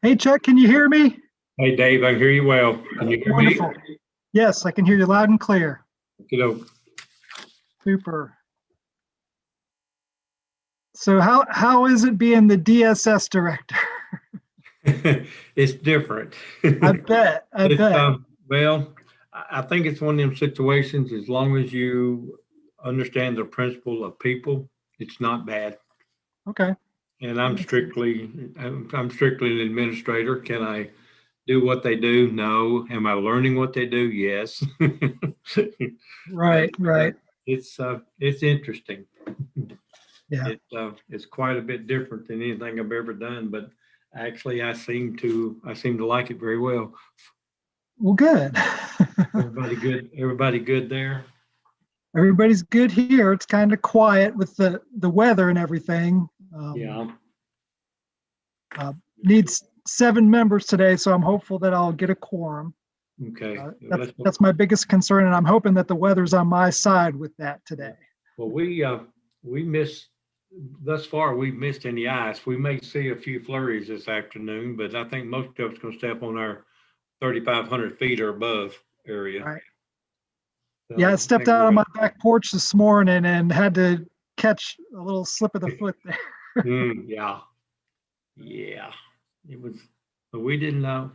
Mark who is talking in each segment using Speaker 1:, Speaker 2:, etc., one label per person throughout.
Speaker 1: Hey Chuck, can you hear me?
Speaker 2: Hey Dave, I hear you well. Can you hear me?
Speaker 1: Wonderful. Yes, I can hear you loud and clear.
Speaker 2: You
Speaker 1: Super. So how is it being the DSS director?
Speaker 2: know, it's different.
Speaker 1: I bet. I
Speaker 2: It's
Speaker 1: bet.
Speaker 2: well, I think it's one of them situations. As long as you understand the principle of people, it's not bad.
Speaker 1: Okay.
Speaker 2: And
Speaker 1: That makes sense.
Speaker 2: I'm strictly an administrator. Can I do what they do? No. Am I learning what they do? Yes. But
Speaker 1: Right, right.
Speaker 2: it's interesting.
Speaker 1: Yeah.
Speaker 2: It's quite a bit different than anything I've ever done, but actually I seem to like it very well.
Speaker 1: Well, good.
Speaker 2: Everybody good, everybody good there.
Speaker 1: Everybody's good here. It's kind of quiet with the weather and everything.
Speaker 2: Yeah.
Speaker 1: Uh, Needs 7 members today, so I'm hopeful that I'll get a quorum.
Speaker 2: Okay.
Speaker 1: That's my biggest concern, and I'm hoping that the weather's on my side with that today.
Speaker 2: Well, we missed thus far. We've missed any ice. We may see a few flurries this afternoon, but I think most of it's going to stay up on our 3,500 feet or above area.
Speaker 1: Right. Yeah, I
Speaker 2: So I
Speaker 1: stepped
Speaker 2: think
Speaker 1: out
Speaker 2: we're
Speaker 1: on
Speaker 2: going
Speaker 1: my back porch this morning and had to catch a little slip of the foot there.
Speaker 2: yeah, yeah. It was, but we didn't know.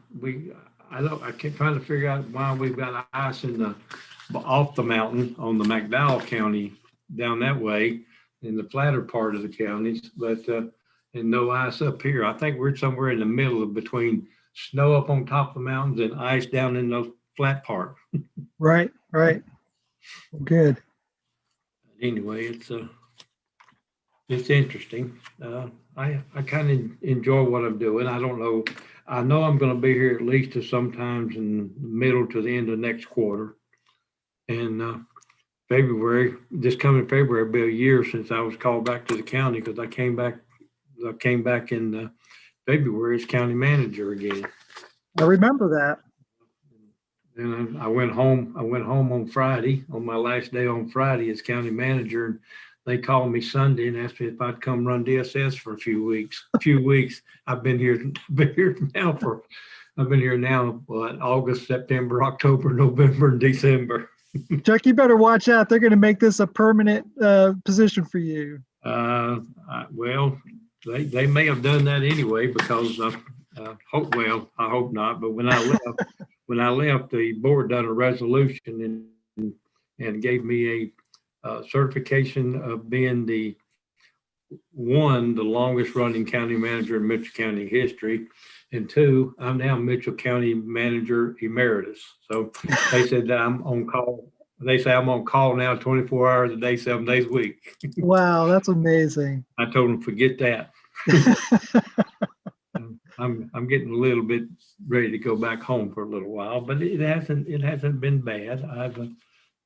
Speaker 2: I kept trying to figure out why we've got ice in the off the mountain on the McDowell County down that way in the flatter part of the counties, but and no ice up here. I think we're somewhere in the middle of between snow up on top of the mountains and ice down in those flat parts.
Speaker 1: Right, right. Good.
Speaker 2: Anyway, it's interesting. I kind of enjoy what I'm doing. I don't know. I know I'm going to be here at least to sometimes in the middle to the end of next quarter. And February, this coming February, will be a year since I was called back to the county because I came back. I came back in February as county manager again.
Speaker 1: I remember that.
Speaker 2: And I went home. I went home on Friday, on my last day on Friday as county manager. And they called me Sunday and asked me if I'd come run DSS for a few weeks. I've been here. Been here now for. I've been here now. What, August, September, October, November, and December.
Speaker 1: Chuck, you better watch out. They're going to make this a permanent position for you.
Speaker 2: Well, they may have done that anyway because I hope not. But when I left, the board done a resolution and gave me a certification of being the longest running county manager in Mitchell County history, and two, I'm now Mitchell County Manager Emeritus. So they said that I'm on call. They say I'm on call now 24 hours a day, 7 days a week.
Speaker 1: Wow, that's amazing.
Speaker 2: I told them forget that. I'm getting a little bit ready to go back home for a little while, but it hasn't been bad.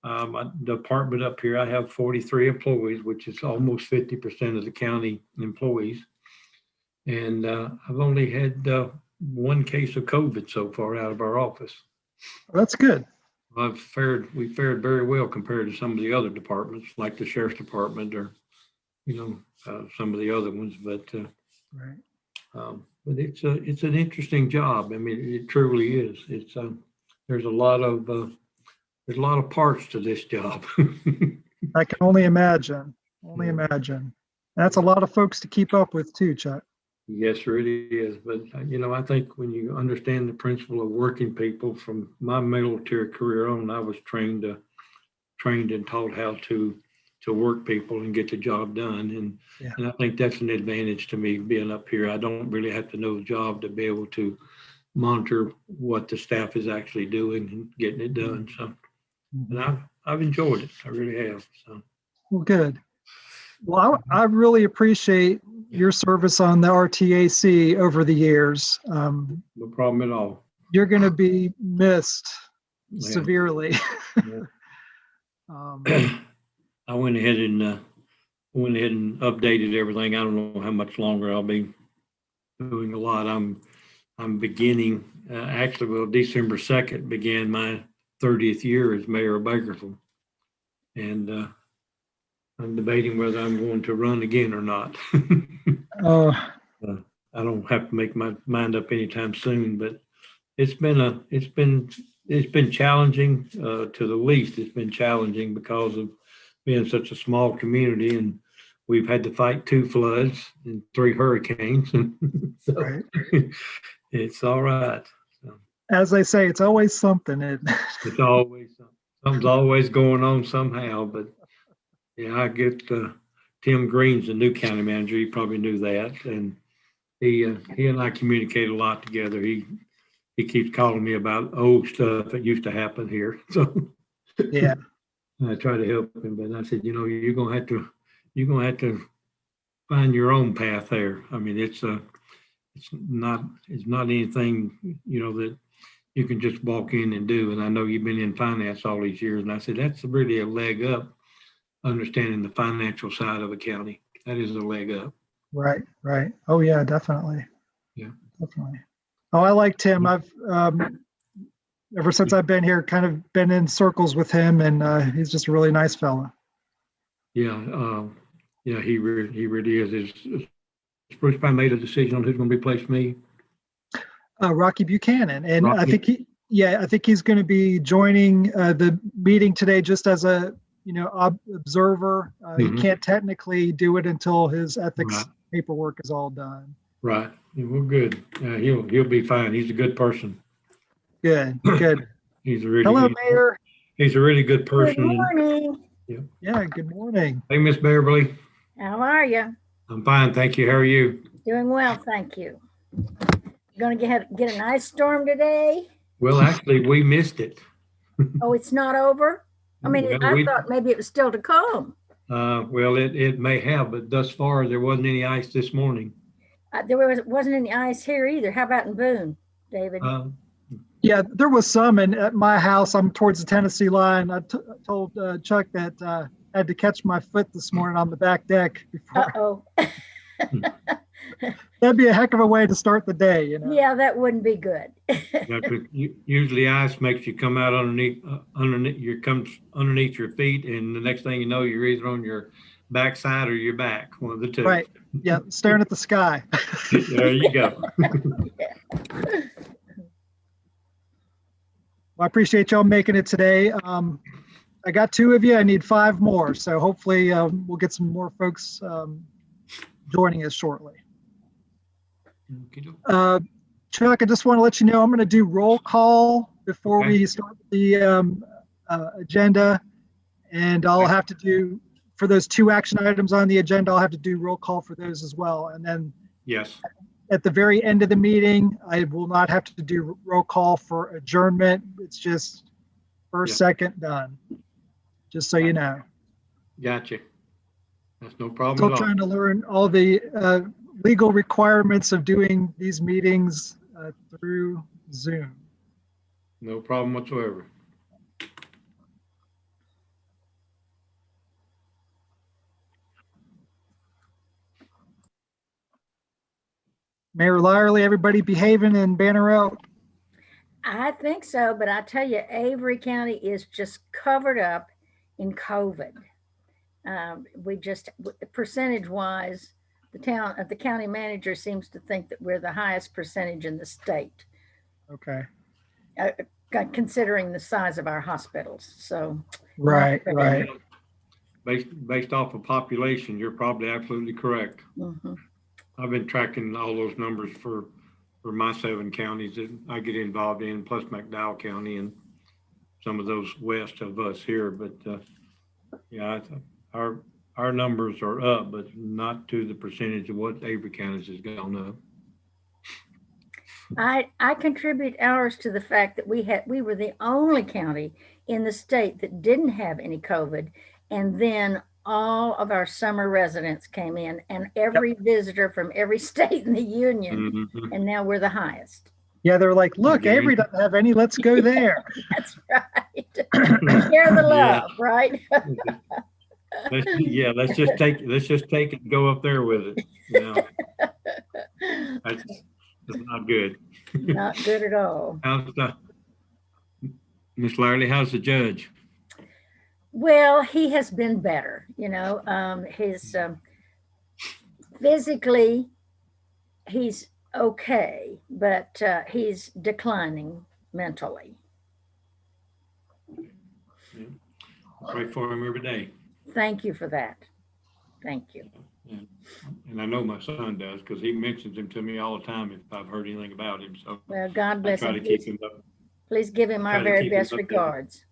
Speaker 2: My department up here, I have 43 employees, which is almost 50% of the county employees. And I've only had one case of COVID so far out of our office.
Speaker 1: That's good.
Speaker 2: We fared very well compared to some of the other departments, like the sheriff's department or, some of the other ones.
Speaker 1: Right.
Speaker 2: But it's an interesting job. I mean, it truly is. There's a lot of parts to this job.
Speaker 1: I can only imagine. Only
Speaker 2: Yeah.
Speaker 1: imagine. That's a lot of folks to keep up with too, Chuck.
Speaker 2: Yes, sir, it is. But I think when you understand the principle of working people, from my military career on, I was trained and taught how to work people and get the job done. And I think that's an advantage to me being up here. I don't really have to know the job to be able to monitor what the staff is actually doing and getting it done. So, and I've enjoyed it. I really have. So,
Speaker 1: Well, good. Well, I really appreciate your service on the RTAC over the years.
Speaker 2: no problem at all.
Speaker 1: You're going to be missed
Speaker 2: Yeah.
Speaker 1: severely.
Speaker 2: Yeah.
Speaker 1: Um,
Speaker 2: I went ahead and updated everything. I don't know how much longer I'll be doing a lot. I'm beginning actually, well, December 2nd began my 30th year as mayor of Bakersfield, and I'm debating whether I'm going to run again or not.
Speaker 1: uh,
Speaker 2: I don't have to make my mind up anytime soon, but it's been challenging, to the least. It's been challenging because of being such a small community, and we've had to fight 2 floods and 3 hurricanes. So
Speaker 1: Right.
Speaker 2: it's all right.
Speaker 1: As they say, it's always something.
Speaker 2: It's always, something's always going on somehow, but yeah, I get, Tim Green's the new county manager. You probably knew that. And he and I communicate a lot together. He keeps calling me about old stuff that used to happen here. So
Speaker 1: Yeah.
Speaker 2: I try to help him, but I said, you're gonna have to find your own path there. I mean, it's not anything, that you can just walk in and do. And I know you've been in finance all these years. And I said, that's really a leg up, understanding the financial side of a county. That is a leg up.
Speaker 1: Right. Right. Oh yeah, definitely.
Speaker 2: Yeah.
Speaker 1: Definitely. Oh, I like Tim. I've ever since I've been here, kind of been in circles with him, and he's just a really nice fella.
Speaker 2: Yeah. Yeah, he really is. Bruce probably made a decision on who's going to replace me.
Speaker 1: Rocky Buchanan, and
Speaker 2: Rocky.
Speaker 1: I think he's going to be joining the meeting today just as a observer. He can't technically do it until his ethics paperwork is all done.
Speaker 2: Right. Well, good. He'll be fine. He's a good person.
Speaker 1: Good. Good.
Speaker 2: Hello,
Speaker 1: Mayor.
Speaker 2: He's a really good person.
Speaker 3: Good morning.
Speaker 1: Yeah. Good morning.
Speaker 2: Hey, Miss Beverly.
Speaker 3: How are you?
Speaker 2: I'm fine, thank you. How are you?
Speaker 3: Doing well, thank you. Going to get an ice storm today?
Speaker 2: Well, actually, we missed it.
Speaker 3: Oh, it's not over? I mean,
Speaker 2: Well,
Speaker 3: I thought maybe it was still to come.
Speaker 2: Well, it may have, but thus far there wasn't any ice this morning.
Speaker 3: There wasn't any ice here either. How about in Boone, David?
Speaker 1: Yeah, there was some, and at my house, I'm towards the Tennessee line. I told Chuck that I had to catch my foot this morning on the back deck.
Speaker 3: Uh-oh.
Speaker 1: That'd be a heck of a way to start the day,
Speaker 3: Yeah, that wouldn't be good.
Speaker 2: Yeah, usually ice makes you come out underneath your feet, and the next thing you know, you're either on your backside or your back, one of the two.
Speaker 1: Right. Yeah, staring at the sky.
Speaker 2: There you go.
Speaker 1: Well, I appreciate y'all making it today. I got 2 of you. I need 5 more. So hopefully we'll get some more folks joining us shortly. Chuck, I just want to let you know I'm going to do roll call before we start the agenda. And I'll have to do, for those 2 action items on the agenda, I'll have to do roll call for those as well. And then
Speaker 2: yes,
Speaker 1: at the very end of the meeting, I will not have to do roll call for adjournment. It's just first, second, done. Just so you know.
Speaker 2: Gotcha. That's no problem
Speaker 1: Still
Speaker 2: at all.
Speaker 1: trying to learn all the legal requirements of doing these meetings through Zoom.
Speaker 2: No problem whatsoever.
Speaker 1: Mayor Lyerly, everybody behaving in Banner Oak?
Speaker 3: I think so, but I tell you, Avery County is just covered up in COVID. We just, percentage-wise, the county manager seems to think that we're the highest percentage in the state.
Speaker 1: Okay.
Speaker 3: Considering the size of our hospitals. So
Speaker 1: right.
Speaker 2: Based off of population, you're probably absolutely correct.
Speaker 3: Mm-hmm.
Speaker 2: I've been tracking all those numbers for my 7 counties that I get involved in, plus McDowell County and some of those west of us here. But yeah, our numbers are up, but not to the percentage of what Avery County's has gone up.
Speaker 3: I contribute ours to the fact that we were the only county in the state that didn't have any COVID, and then all of our summer residents came in, and every visitor from every state in the union, and now we're the highest.
Speaker 1: Yeah, they're like, look, Avery doesn't have any. Let's go there.
Speaker 3: That's right. Share the love, right?
Speaker 2: Let's just take it and go up there with it. That's not good.
Speaker 3: Not good at all.
Speaker 2: Miss Larley, how's the judge?
Speaker 3: Well, he has been better. His physically, he's okay, but he's declining mentally.
Speaker 2: Pray for him every day.
Speaker 3: Thank you for that. Thank you.
Speaker 2: And I know my son does, because he mentions him to me all the time if I've heard anything about him. So
Speaker 3: Well, God
Speaker 2: I
Speaker 3: bless
Speaker 2: try
Speaker 3: him.
Speaker 2: to keep him up.
Speaker 3: Please give him
Speaker 2: Try
Speaker 3: our
Speaker 2: to
Speaker 3: very
Speaker 2: keep him
Speaker 3: best
Speaker 2: updated.
Speaker 3: regards.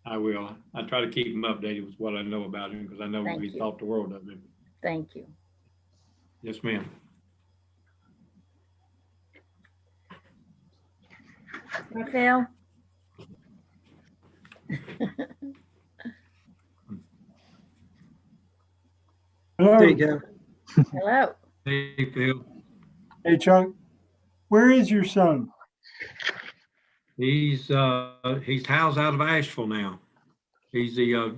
Speaker 2: I will. I try to keep him updated with what I know about him, because I know
Speaker 3: Thank
Speaker 2: he
Speaker 3: you.
Speaker 2: thought the world of him.
Speaker 3: Thank you.
Speaker 2: Yes, ma'am.
Speaker 3: Raphael?
Speaker 1: There you
Speaker 4: Hello.
Speaker 1: go.
Speaker 3: Hello.
Speaker 2: Hey, Phil.
Speaker 4: Hey, Chuck. Where is your son?
Speaker 2: He's housed out of Asheville now. He's the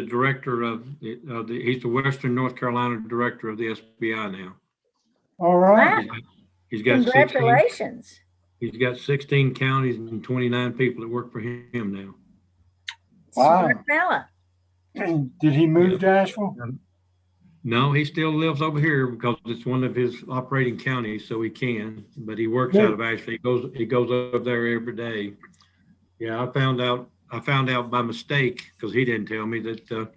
Speaker 2: director he's the Western North Carolina director of the SBI now.
Speaker 4: All right.
Speaker 3: Wow.
Speaker 2: He's got 16,
Speaker 3: Congratulations.
Speaker 2: he's got 16 counties and 29 people that work for him now.
Speaker 4: Wow.
Speaker 3: Smart fella.
Speaker 4: Did he move
Speaker 2: Yeah.
Speaker 4: to Asheville?
Speaker 2: No, he still lives over here because it's one of his operating counties, so he can. But he works
Speaker 4: Good.
Speaker 2: out of Asheville. He goes up there every day. Yeah, I found out by mistake, because he didn't tell me, that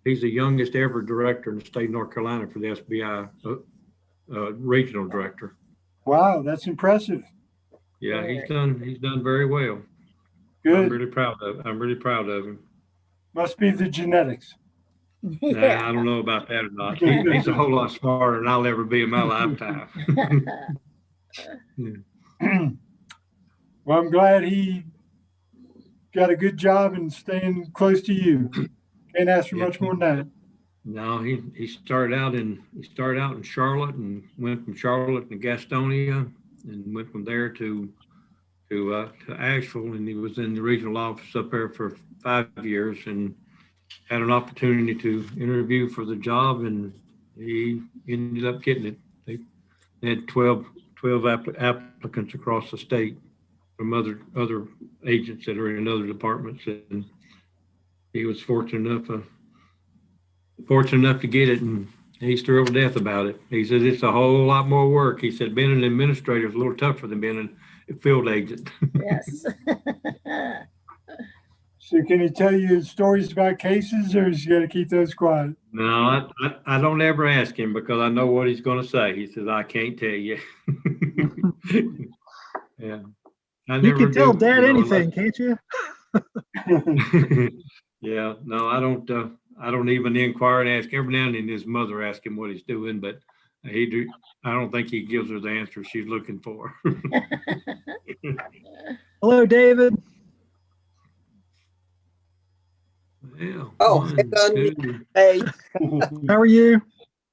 Speaker 2: he's the youngest ever director in the state of North Carolina for the SBI regional director.
Speaker 4: Wow, that's impressive.
Speaker 2: Yeah, he's done very well. I'm
Speaker 4: Good.
Speaker 2: really proud of him.
Speaker 4: Must be the genetics.
Speaker 3: Yeah.
Speaker 2: Nah, I don't know about that or not. He's a whole lot smarter than I'll ever be in my lifetime.
Speaker 4: Well, I'm glad he got a good job and staying close to you. Can't ask for
Speaker 2: Yeah.
Speaker 4: much more than that.
Speaker 2: No, he started out in Charlotte and went from Charlotte to Gastonia and went from there to Asheville, and he was in the regional office up there for 5 years and had an opportunity to interview for the job, and he ended up getting it. They had 12 applicants across the state from other agents that are in other departments, and he was fortunate enough to get it, and he's thrilled to death about it. He says it's a whole lot more work. He said being an administrator is a little tougher than being a field agent.
Speaker 3: Yes.
Speaker 4: So can he tell you stories about cases, or is he got to keep those quiet?
Speaker 2: No, I don't ever ask him, because I know what he's going to say. He says, I can't tell you. Yeah.
Speaker 1: You can tell Dad anything, can't you?
Speaker 2: Yeah, no, I don't even inquire and ask. Every now and then his mother asks him what he's doing, but I don't think he gives her the answer she's looking for.
Speaker 1: Hello, David.
Speaker 2: Yeah.
Speaker 5: Oh,
Speaker 2: one,
Speaker 5: hey, Don.
Speaker 2: two.
Speaker 5: Hey,
Speaker 1: How are you?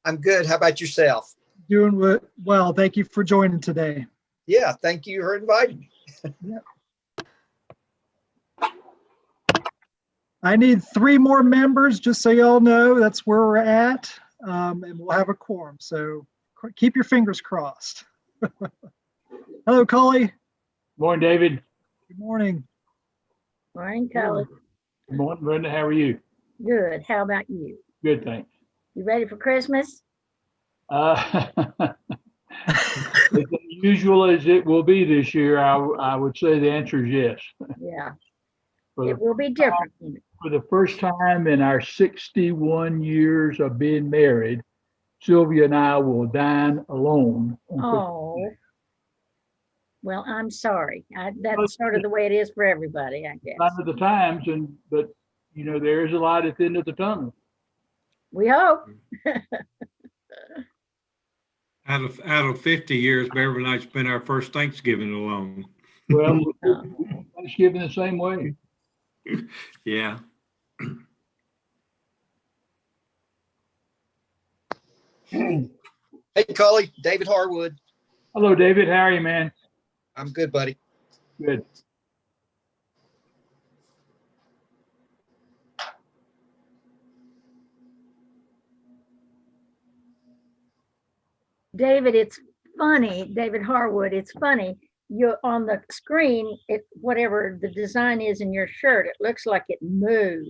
Speaker 5: I'm good. How about yourself?
Speaker 1: Doing well. Thank you for joining today.
Speaker 5: Yeah, thank you for inviting me.
Speaker 1: I need 3 more members, just so y'all know. That's where we're at, and we'll have a quorum. So keep your fingers crossed. Hello, Cully.
Speaker 6: Morning, David.
Speaker 1: Good morning.
Speaker 3: Morning, Cully.
Speaker 6: Good morning, Brenda. How are you?
Speaker 3: Good. How about you?
Speaker 6: Good, thanks.
Speaker 3: You ready for Christmas?
Speaker 6: As unusual as it will be this year, I would say the answer is yes.
Speaker 3: Yeah.
Speaker 6: For
Speaker 3: It
Speaker 6: the,
Speaker 3: will be different.
Speaker 6: for the first time in our 61 years of being married, Sylvia and I will dine alone on Christmas
Speaker 3: Oh.
Speaker 6: Day.
Speaker 3: Well, I'm sorry. That's sort of the way it is for everybody, I guess.
Speaker 6: Sign of the times, but you know, there is a light at the end of the tunnel.
Speaker 3: We hope.
Speaker 2: Out of 50 years, Beverly and I spent our first Thanksgiving alone.
Speaker 6: Well, Thanksgiving the same way.
Speaker 2: Yeah.
Speaker 5: Hey, Cully, David Harwood.
Speaker 6: Hello, David. How are you, man?
Speaker 5: I'm good, buddy.
Speaker 6: Good.
Speaker 3: David, it's funny, David Harwood, it's funny. You're on the screen, whatever the design is in your shirt, it looks like it moves.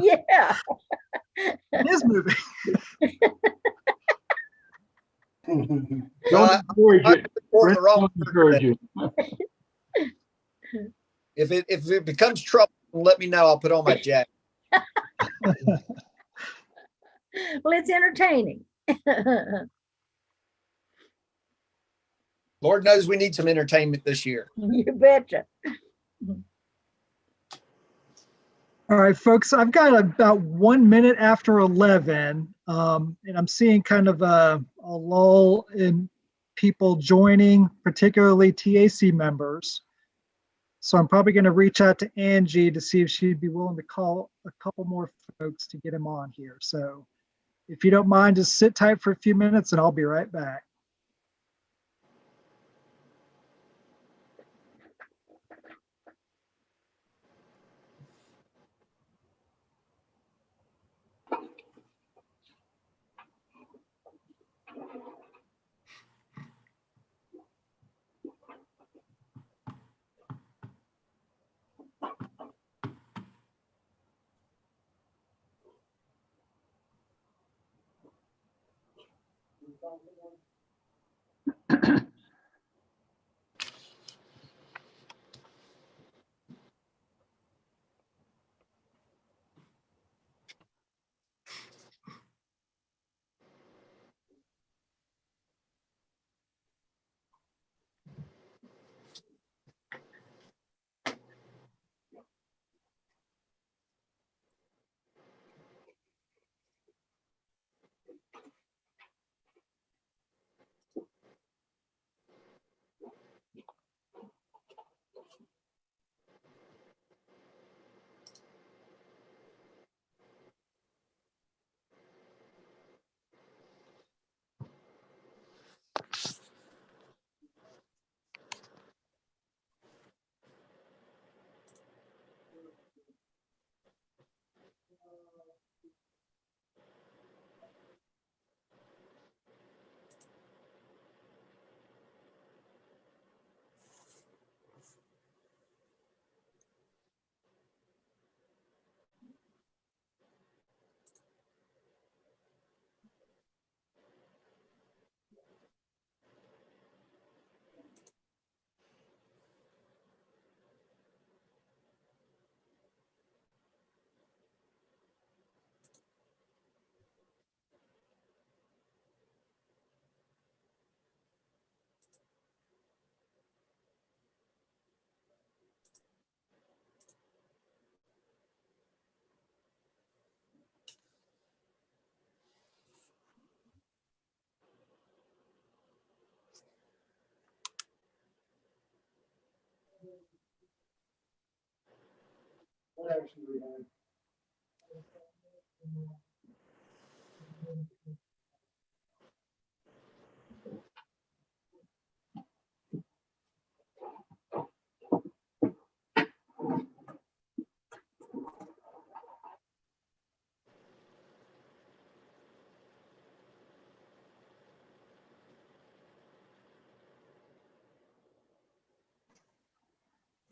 Speaker 3: Yeah.
Speaker 1: It is moving.
Speaker 6: Don't
Speaker 5: Well,
Speaker 6: encourage
Speaker 5: I'm
Speaker 6: it.
Speaker 5: supporting the wrong
Speaker 6: Don't encourage
Speaker 5: person.
Speaker 6: it.
Speaker 5: If it becomes trouble, let me know. I'll put on my jacket.
Speaker 3: Well, it's entertaining.
Speaker 5: Lord knows we need some entertainment this year.
Speaker 3: You betcha.
Speaker 1: All right, folks, I've got about 1 minute after 11, and I'm seeing kind of a lull in people joining, particularly TAC members. So I'm probably going to reach out to Angie to see if she'd be willing to call a couple more folks to get them on here. So if you don't mind, just sit tight for a few minutes and I'll be right back.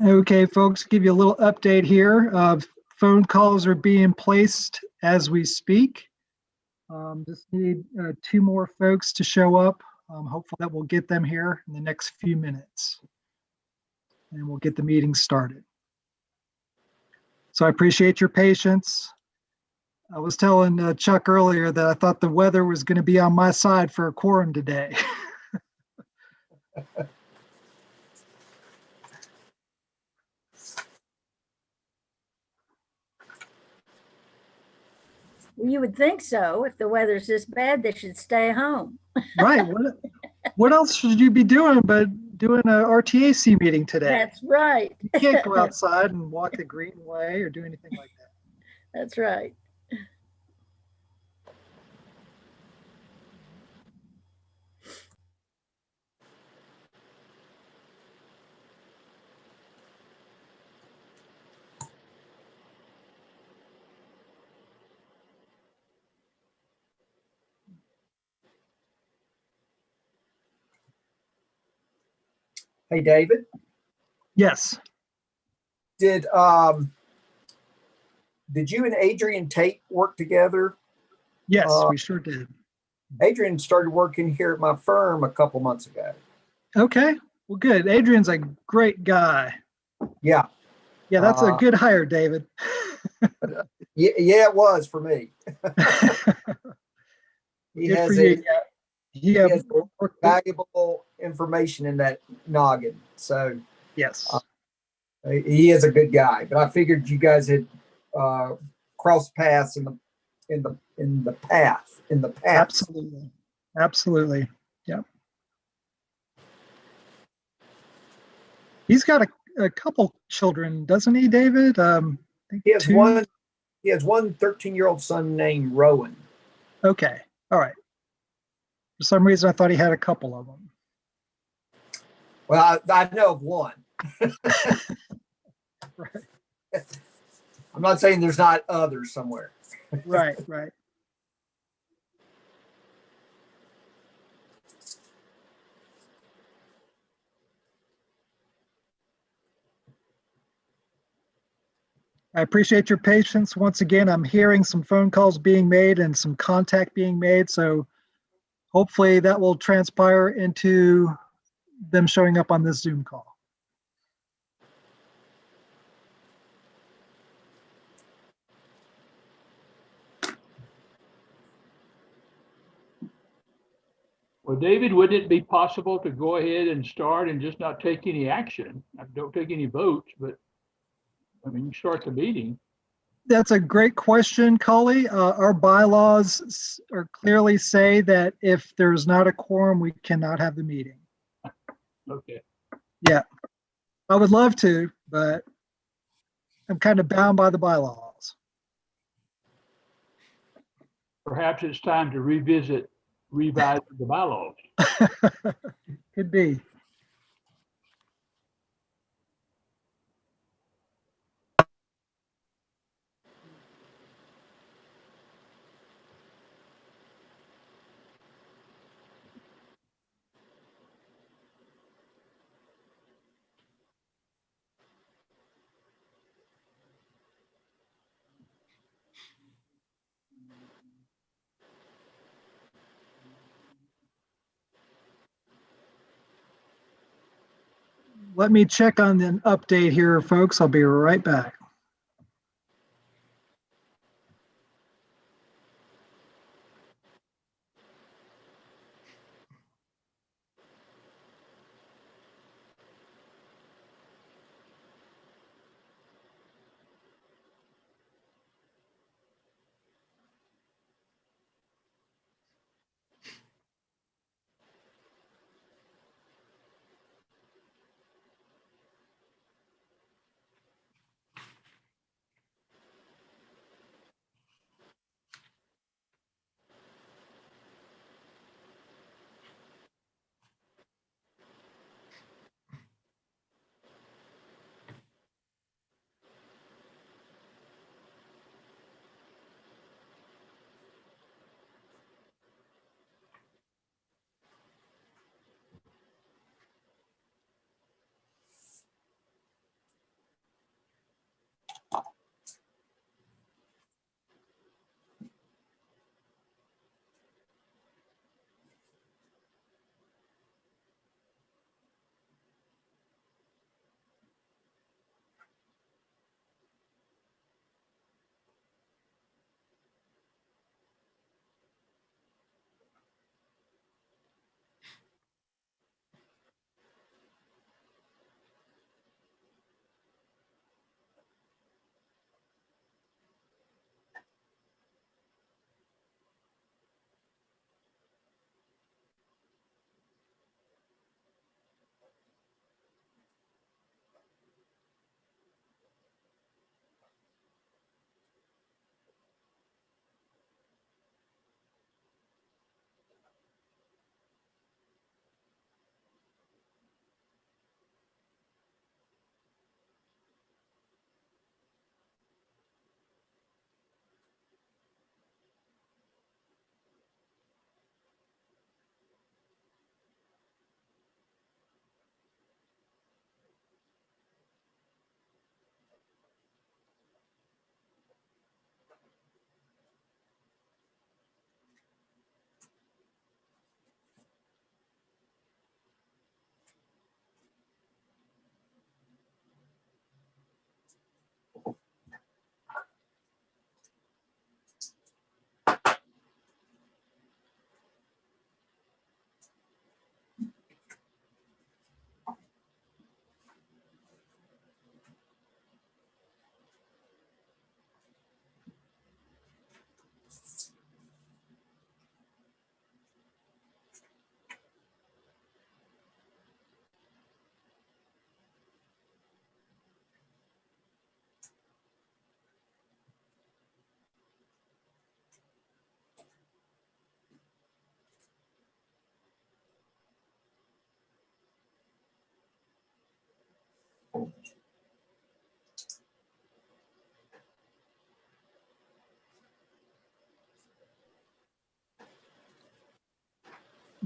Speaker 1: Okay, folks, give you a little update here. Phone calls are being placed as we speak. Just need 2 more folks to show up. Hopefully that will get them here in the next few minutes. And we'll get the meeting started. So I appreciate your patience. I was telling Chuck earlier that I thought the weather was going to be on my side for a quorum today.
Speaker 3: You would think so. If the weather's this bad, they should stay home.
Speaker 1: Right. What else should you be doing but doing a RTAC meeting today?
Speaker 3: That's right.
Speaker 1: You can't go outside and walk the Greenway or do anything like that.
Speaker 3: That's right.
Speaker 5: Hey, David,
Speaker 1: Yes.
Speaker 5: did you and Adrian Tate work together?
Speaker 1: Yes, we sure did.
Speaker 5: Adrian started working here at my firm a couple months ago.
Speaker 1: Okay, well, good. Adrian's a great guy.
Speaker 5: Yeah.
Speaker 1: Yeah, that's a good hire, David.
Speaker 5: Yeah, it was for me. He
Speaker 1: Good for
Speaker 5: has
Speaker 1: you.
Speaker 5: he
Speaker 1: Yeah,
Speaker 5: has valuable information in that noggin. So
Speaker 1: yes,
Speaker 5: he is a good guy. But I figured you guys had crossed paths in the path.
Speaker 1: absolutely, absolutely. Yeah, he's got a couple children, doesn't he, David? I think
Speaker 5: He has
Speaker 1: two.
Speaker 5: one. He has one 13-year-old son named Rowan.
Speaker 1: Okay, all right. For some reason, I thought he had a couple of them.
Speaker 5: Well, I know of one.
Speaker 1: Right,
Speaker 5: I'm not saying there's not others somewhere.
Speaker 1: right, right. I appreciate your patience. Once again, I'm hearing some phone calls being made and some contact being made. So hopefully that will transpire into them showing up on this Zoom call.
Speaker 6: Well, David, wouldn't it be possible to go ahead and start and just not take any action? Don't take any votes, but I mean, you start the meeting.
Speaker 1: That's a great question, Cully. Our bylaws are clearly say that if there's not a quorum, we cannot have the meeting.
Speaker 6: Okay.
Speaker 1: Yeah, I would love to, but I'm kind of bound by the bylaws.
Speaker 6: Perhaps it's time to revise the bylaws.
Speaker 1: Could be. Let me check on an update here, folks. I'll be right back.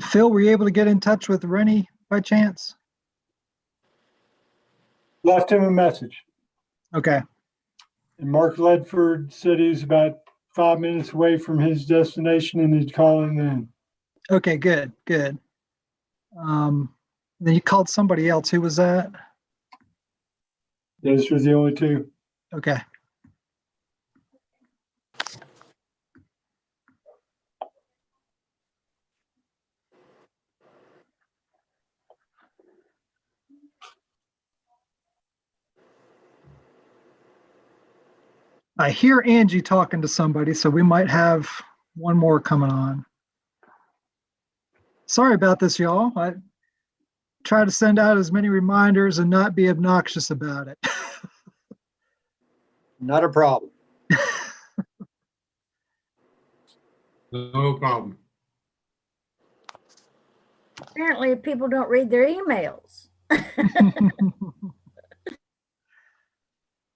Speaker 1: Phil, were you able to get in touch with Rennie by chance?
Speaker 4: Left him a message.
Speaker 1: Okay.
Speaker 4: And Mark Ledford said he's about 5 minutes away from his destination and he's calling in.
Speaker 1: Okay, good, good. Then you called somebody else. Who was that?
Speaker 4: Those were the only two.
Speaker 1: Okay. I hear Angie talking to somebody, so we might have one more coming on. Sorry about this, y'all. I try to send out as many reminders and not be obnoxious about it.
Speaker 5: Not a problem.
Speaker 2: No problem.
Speaker 3: Apparently, people don't read their emails.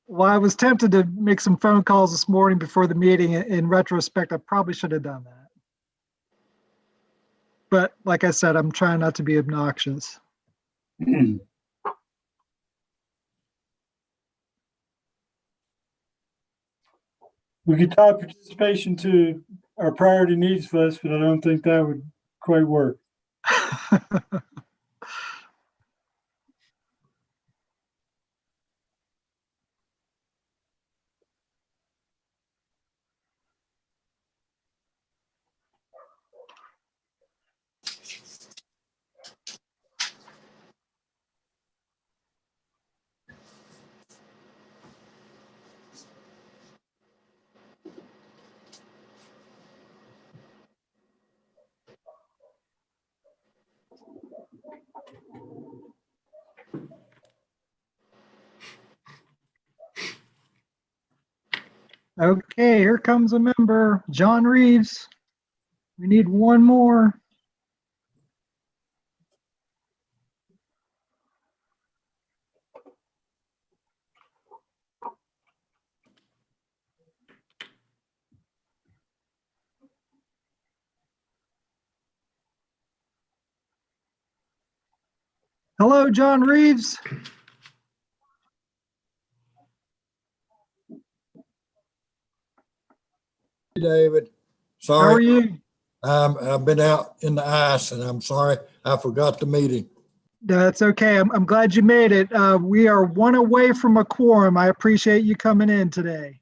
Speaker 1: Well, I was tempted to make some phone calls this morning before the meeting. In retrospect, I probably should have done that. But like I said, I'm trying not to be obnoxious.
Speaker 4: We could tie participation to our priority needs list, but I don't think that would quite work.
Speaker 1: Okay, here comes a member, John Reeves. We need one more. Hello, John Reeves.
Speaker 7: David.
Speaker 1: How are
Speaker 7: Sorry,
Speaker 1: you?
Speaker 7: I've been out in the ice and I'm sorry I forgot the meeting.
Speaker 1: That's okay. I'm glad you made it. We are one away from a quorum. I appreciate you coming in today.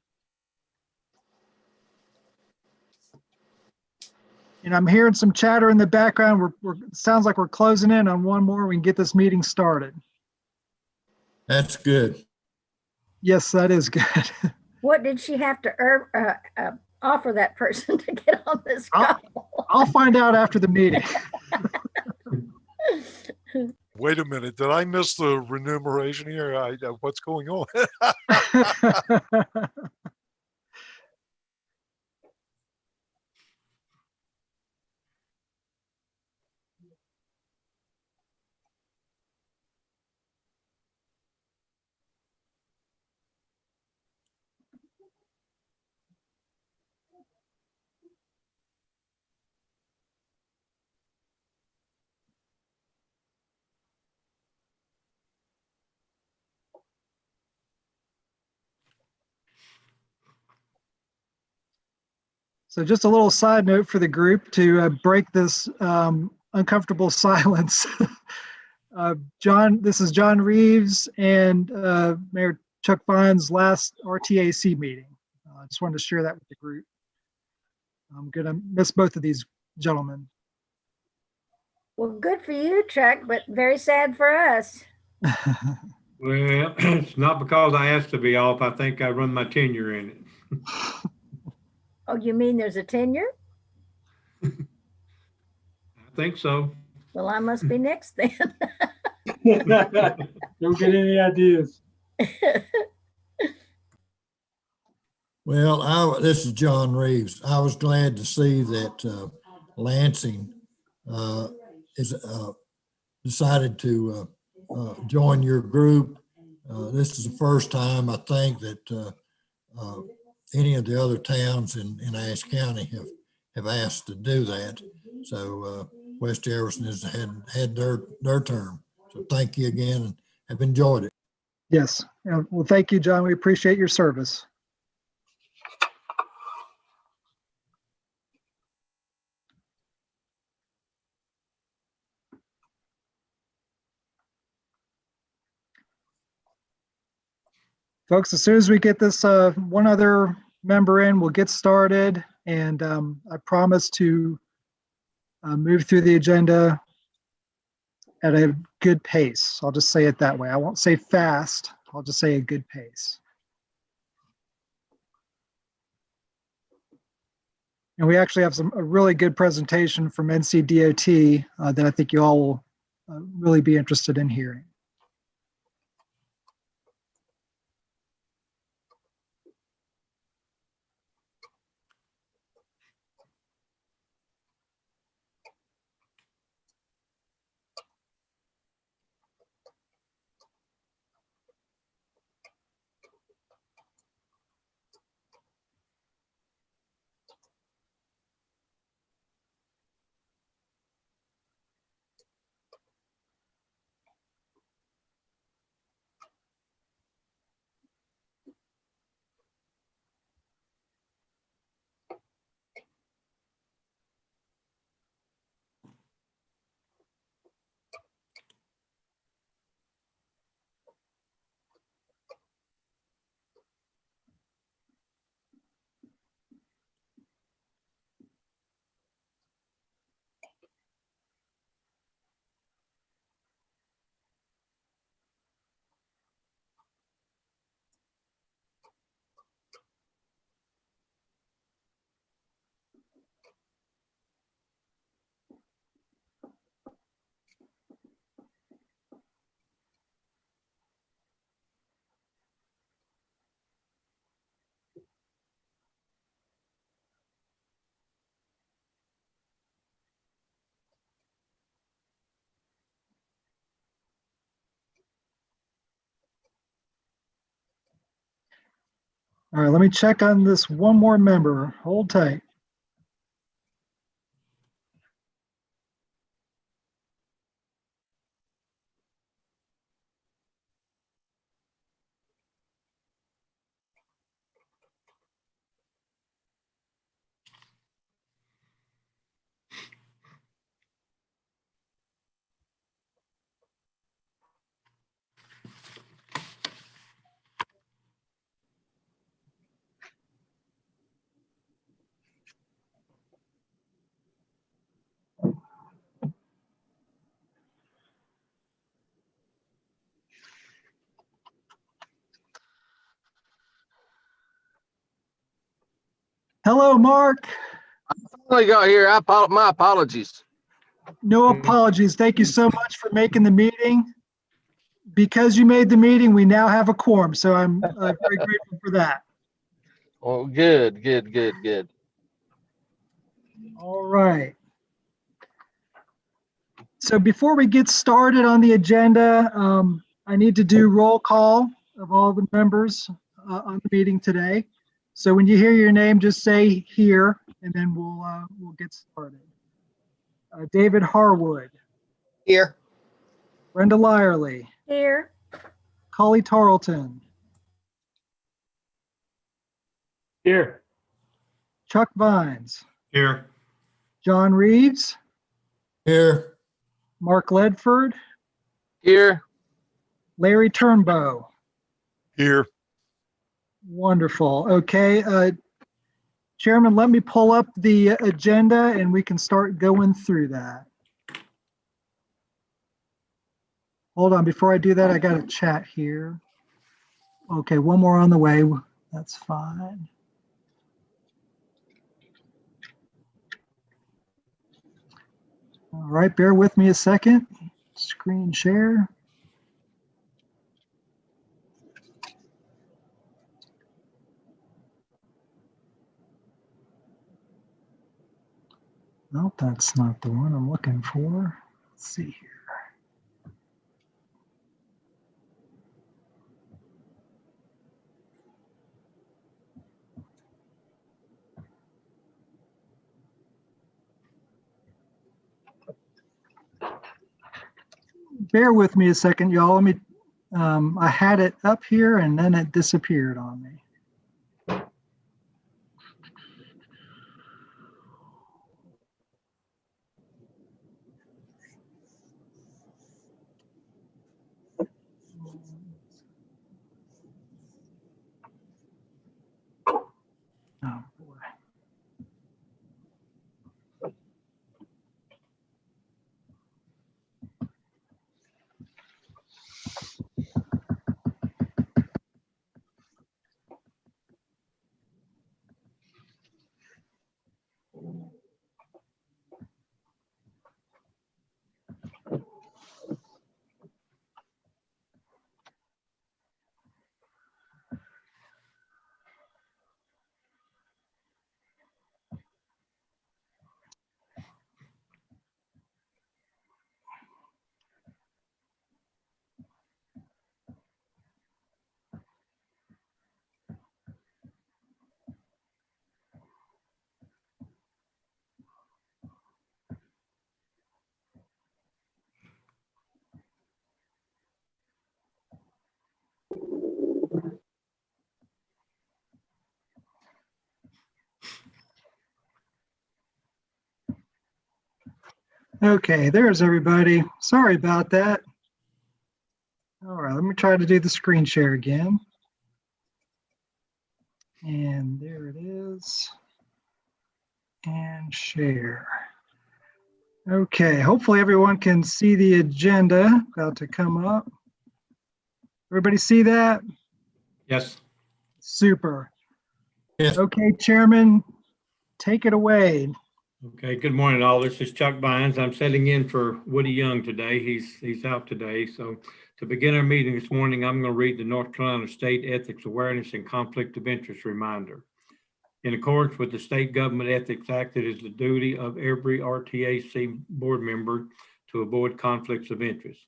Speaker 1: And I'm hearing some chatter in the background. Sounds like we're closing in on one more. We can get this meeting started.
Speaker 7: That's good.
Speaker 1: Yes, that is good.
Speaker 3: What did she have to offer that person to get on this
Speaker 1: I'll-
Speaker 3: call?
Speaker 1: I'll find out after the meeting.
Speaker 8: Wait a minute, did I miss the remuneration here? What's going on?
Speaker 1: So just a little side note for the group to break this uncomfortable silence. This is John Reeves and Mayor Chuck Fine's last RTAC meeting. I just wanted to share that with the group. I'm going to miss both of these gentlemen.
Speaker 3: Well, good for you, Chuck, but very sad for us.
Speaker 2: Well, it's not because I asked to be off. I think I run my tenure in it.
Speaker 3: Oh, you mean there's a tenure?
Speaker 2: I think so.
Speaker 3: Well, I must be next then.
Speaker 4: Don't get any ideas.
Speaker 7: Well, this is John Reeves. I was glad to see that Lansing is decided to join your group. This is the first time I think that any of the other towns in Ashe County have asked to do that. So West Jefferson has had their term. So thank you again, and have enjoyed it.
Speaker 1: Yes. Well, thank you, John. We appreciate your service. Folks, as soon as we get this one other member in, we'll get started. And I promise to move through the agenda at a good pace. I'll just say it that way. I won't say fast. I'll just say a good pace. And we actually have a really good presentation from NCDOT that I think you all will really be interested in hearing. All right, let me check on this one more member. Hold tight. Hello, Mark.
Speaker 9: Finally got here. My apologies.
Speaker 1: No apologies. Thank you so much for making the meeting. Because you made the meeting, we now have a quorum. So I'm very grateful for that.
Speaker 9: Well, good.
Speaker 1: All right. So before we get started on the agenda, I need to do roll call of all the members on the meeting today. So when you hear your name, just say here, and then we'll get started. David Harwood.
Speaker 5: Here.
Speaker 1: Brenda Lyerly.
Speaker 3: Here.
Speaker 1: Collie Tarleton.
Speaker 6: Here.
Speaker 1: Chuck Vines.
Speaker 2: Here.
Speaker 1: John Reeves.
Speaker 7: Here.
Speaker 1: Mark Ledford.
Speaker 9: Here.
Speaker 1: Larry Turnbow.
Speaker 8: Here.
Speaker 1: Wonderful. Okay. Chairman, let me pull up the agenda and we can start going through that. Hold on. Before I do that, I got a chat here. Okay. One more on the way. That's fine. All right. Bear with me a second. Screen share. Nope, that's not the one I'm looking for. Let's see here. bear with me a second, y'all. Let me, I had it up here and then it disappeared on me. Oh, boy. Okay, there's everybody. Sorry about that. All right, let me try to do the screen share again. And there it is. And share. Okay, hopefully everyone can see the agenda about to come up. Everybody see that?
Speaker 2: Yes.
Speaker 1: Super.
Speaker 7: Yes.
Speaker 1: Okay, Chairman, take it away.
Speaker 2: Okay, good morning, all. This is Chuck Bynes. I'm sitting in for Woody Young today. He's out today. So to begin our meeting this morning, I'm going to read the North Carolina State Ethics Awareness and Conflict of Interest Reminder. In accordance with the State Government Ethics Act, it is the duty of every RTAC board member to avoid conflicts of interest.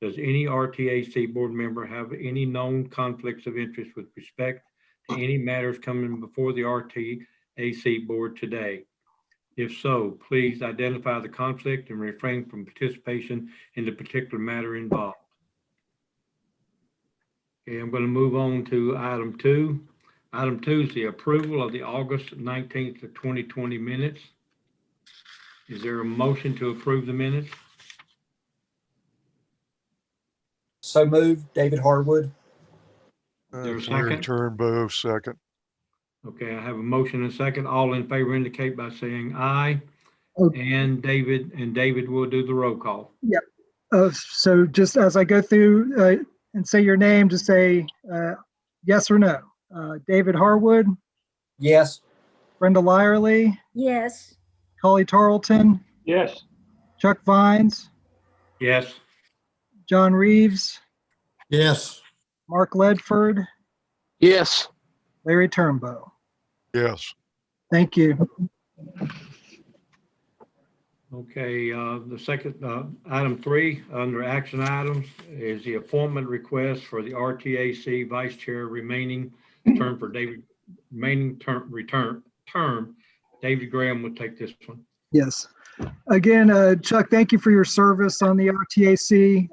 Speaker 2: Does any RTAC board member have any known conflicts of interest with respect to any matters coming before the RTAC board today? If so, please identify the conflict and refrain from participation in the particular matter involved. Okay, I'm going to move on to item 2. Item 2 is the approval of the August 19th of 2020 minutes. Is there a motion to approve the minutes?
Speaker 5: So moved, David Harwood.
Speaker 2: there a
Speaker 8: Larry
Speaker 2: second?
Speaker 8: Turnbow, second.
Speaker 2: Okay, I have a motion and a second. All in favor indicate by saying aye.
Speaker 1: Okay.
Speaker 2: And David will do the roll call.
Speaker 1: So just as I go through and say your name, just say yes or no. David Harwood,
Speaker 5: Yes.
Speaker 1: Brenda Lyerly,
Speaker 3: Yes.
Speaker 1: Collie Tarleton,
Speaker 6: Yes.
Speaker 1: Chuck Vines,
Speaker 2: Yes.
Speaker 1: John Reeves,
Speaker 7: Yes.
Speaker 1: Mark Ledford,
Speaker 9: Yes.
Speaker 1: Larry Turnbow.
Speaker 8: Yes.
Speaker 1: Thank you.
Speaker 2: Okay, the second, item 3 under action items is the appointment request for the RTAC Vice Chair remaining term for David, term. David Graham will take this one.
Speaker 1: Yes. Again, Chuck, thank you for your service on the RTAC.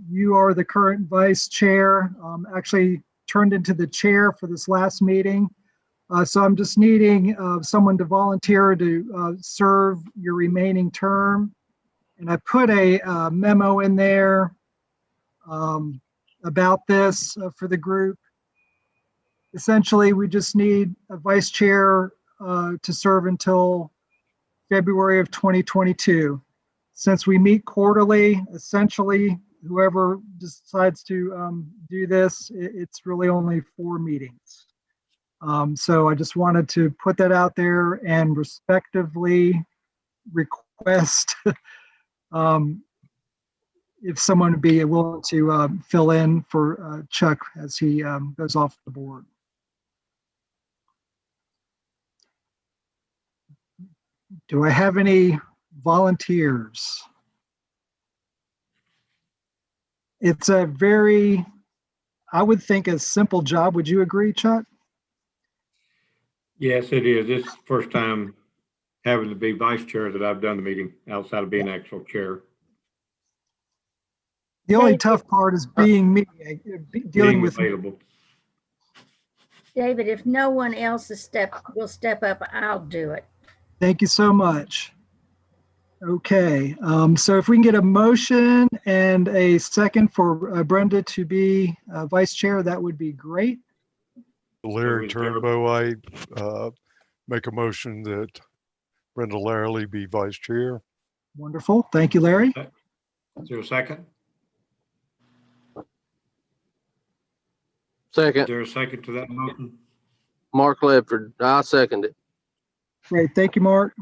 Speaker 1: You are the current vice chair, actually turned into the chair for this last meeting. So I'm just needing someone to volunteer to serve your remaining term. And I put a memo in there about this for the group. Essentially, we just need a vice chair to serve until February of 2022. Since we meet quarterly, essentially, whoever decides to do this, it's really only 4 meetings. So I just wanted to put that out there and respectively request if someone would be willing to fill in for Chuck as he goes off the board. Do I have any volunteers? It's a very, I would think, a simple job. Would you agree, Chuck?
Speaker 2: Yes, it is. This is the first time having to be vice chair that I've done the meeting outside of being actual chair.
Speaker 1: The only
Speaker 3: David-
Speaker 1: tough part is being me, dealing
Speaker 2: Being
Speaker 1: with me.
Speaker 2: available.
Speaker 3: David, if no one else will step up, I'll do it.
Speaker 1: Thank you so much. Okay, so if we can get a motion and a second for Brenda to be vice chair, that would be great.
Speaker 8: Larry
Speaker 2: was terrible.
Speaker 8: Turnbow, I make a motion that Brenda Larrally be vice chair.
Speaker 1: Wonderful. Thank you, Larry.
Speaker 2: Is there a second? Is
Speaker 9: Second,
Speaker 2: there a second to that motion?
Speaker 9: Mark Ledford. I second it.
Speaker 1: Great. Thank you, Mark.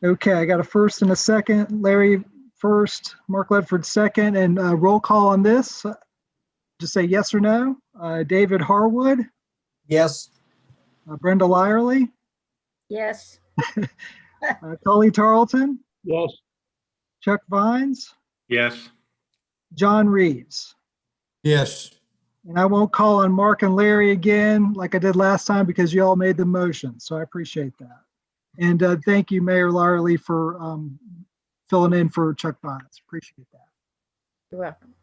Speaker 1: Okay, I got a first and a second. Larry first, Mark Ledford second, and roll call on this. Just say yes or no. David Harwood,
Speaker 5: Yes.
Speaker 1: Brenda Lyerly,
Speaker 3: Yes.
Speaker 1: Tully Tarleton,
Speaker 6: Yes,
Speaker 1: Chuck Vines,
Speaker 2: Yes.
Speaker 1: John Reeves.
Speaker 7: Yes.
Speaker 1: And I won't call on Mark and Larry again like I did last time because you all made the motion. So I appreciate that. And thank you, Mayor Lyerly, for filling in for Chuck Vines. Appreciate that.
Speaker 3: You're welcome.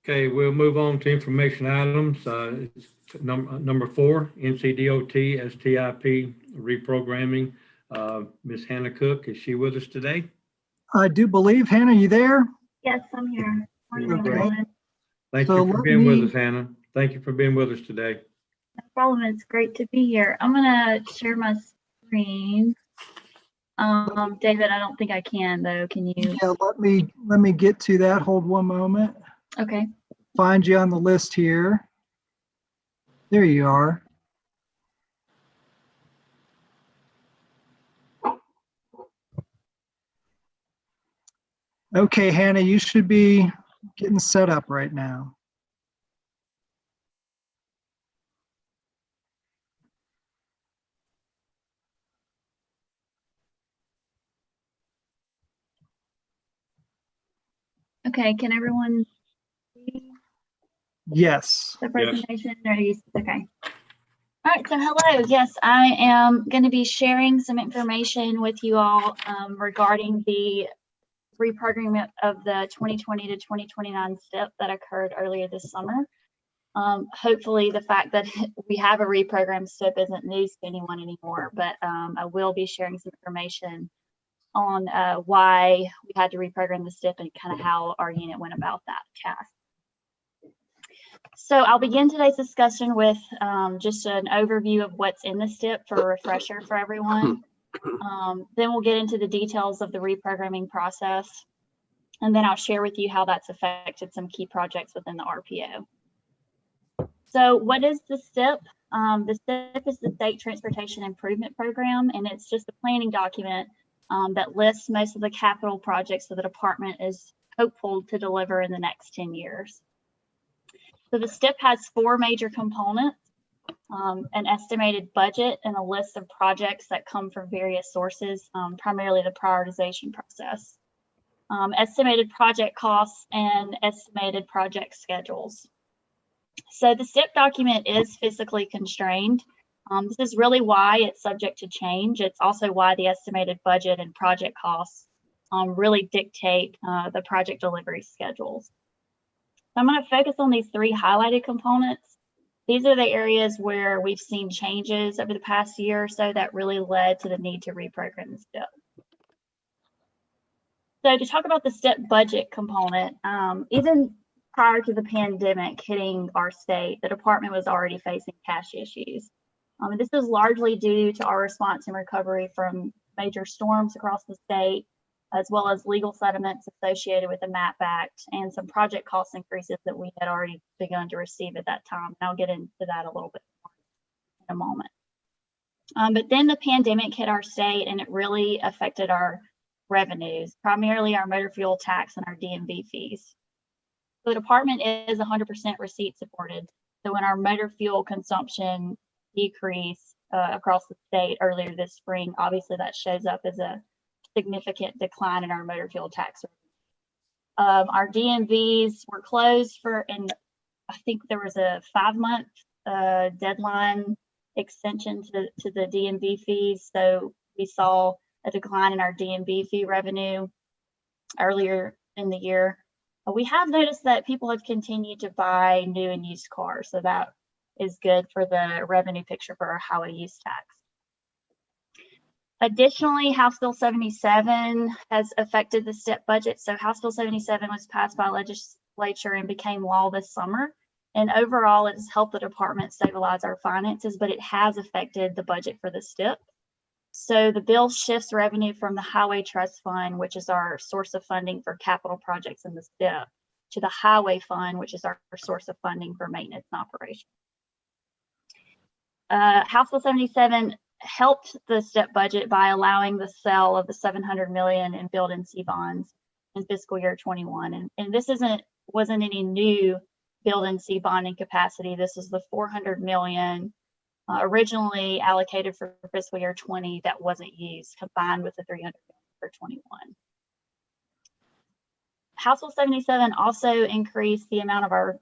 Speaker 2: Okay, we'll move on to information items. It's number 4, NCDOT STIP reprogramming. Ms. Hannah Cook, is she with us today?
Speaker 1: I do believe, Hannah, are you there?
Speaker 10: Yes, I'm here. Morning,
Speaker 1: Okay.
Speaker 10: everyone.
Speaker 2: Thank
Speaker 1: So
Speaker 2: you for
Speaker 1: let
Speaker 2: being with
Speaker 1: me-
Speaker 2: us, Hannah. Thank you for being with us today.
Speaker 10: No problem. It's great to be here. I'm gonna share my screen. David, I don't think I can though. Can you?
Speaker 1: Yeah, let me get to that. Hold one moment.
Speaker 10: Okay.
Speaker 1: Find you on the list here. There you are. Okay, Hannah, you should be getting set up right now.
Speaker 10: Okay. Can everyone see
Speaker 1: Yes.
Speaker 10: the presentation? Okay. All right. So hello. Yes, I am going to be sharing some information with you all regarding the reprogramming of the 2020 to 2029 STIP that occurred earlier this summer. Hopefully the fact that we have a reprogrammed STIP isn't news to anyone anymore, but I will be sharing some information on why we had to reprogram the STIP and kind of how our unit went about that task. So I'll begin today's discussion with just an overview of what's in the STIP for a refresher for everyone. Then we'll get into the details of the reprogramming process. And then I'll share with you how that's affected some key projects within the RPO. So what is the STIP? The STIP is the State Transportation Improvement Program, and it's just a planning document that lists most of the capital projects that the department is hopeful to deliver in the next 10 years. So the STIP has 4 major components: an estimated budget and a list of projects that come from various sources, primarily the prioritization process, estimated project costs, and estimated project schedules. So the STIP document is physically constrained. This is really why it's subject to change. It's also why the estimated budget and project costs really dictate the project delivery schedules. So I'm going to focus on these 3 highlighted components. These are the areas where we've seen changes over the past year or so that really led to the need to reprogram the STIP. So to talk about the STIP budget component, even prior to the pandemic hitting our state, the department was already facing cash issues. And this is largely due to our response and recovery from major storms across the state, as well as legal settlements associated with the MAP Act and some project cost increases that we had already begun to receive at that time. And I'll get into that a little bit more in a moment. But then the pandemic hit our state and it really affected our revenues, primarily our motor fuel tax and our DMV fees. The department is 100% receipt supported. So when our motor fuel consumption decreased across the state earlier this spring, obviously that shows up as a significant decline in our motor fuel tax. Our DMVs were closed and I think there was a 5-month deadline extension to the DMV fees. So we saw a decline in our DMV fee revenue. earlier in the year. We have noticed that people have continued to buy new and used cars, so that is good for the revenue picture for our highway use tax. Additionally, House Bill 77 has affected the STIP budget. So House Bill 77 was passed by legislature and became law this summer. And overall, it has helped the department stabilize our finances, but it has affected the budget for the STIP. So the bill shifts revenue from the Highway Trust Fund, which is our source of funding for capital projects in the STIP, to the Highway Fund, which is our source of funding for maintenance and operation. House Bill 77 helped the STIP budget by allowing the sale of the $700 million in Build and C bonds in fiscal year 21. And this wasn't any new Build and C bonding capacity. This is the $400 million originally allocated for fiscal year 20 that wasn't used, combined with the $300 million for 21. House Bill 77 also increased the amount of our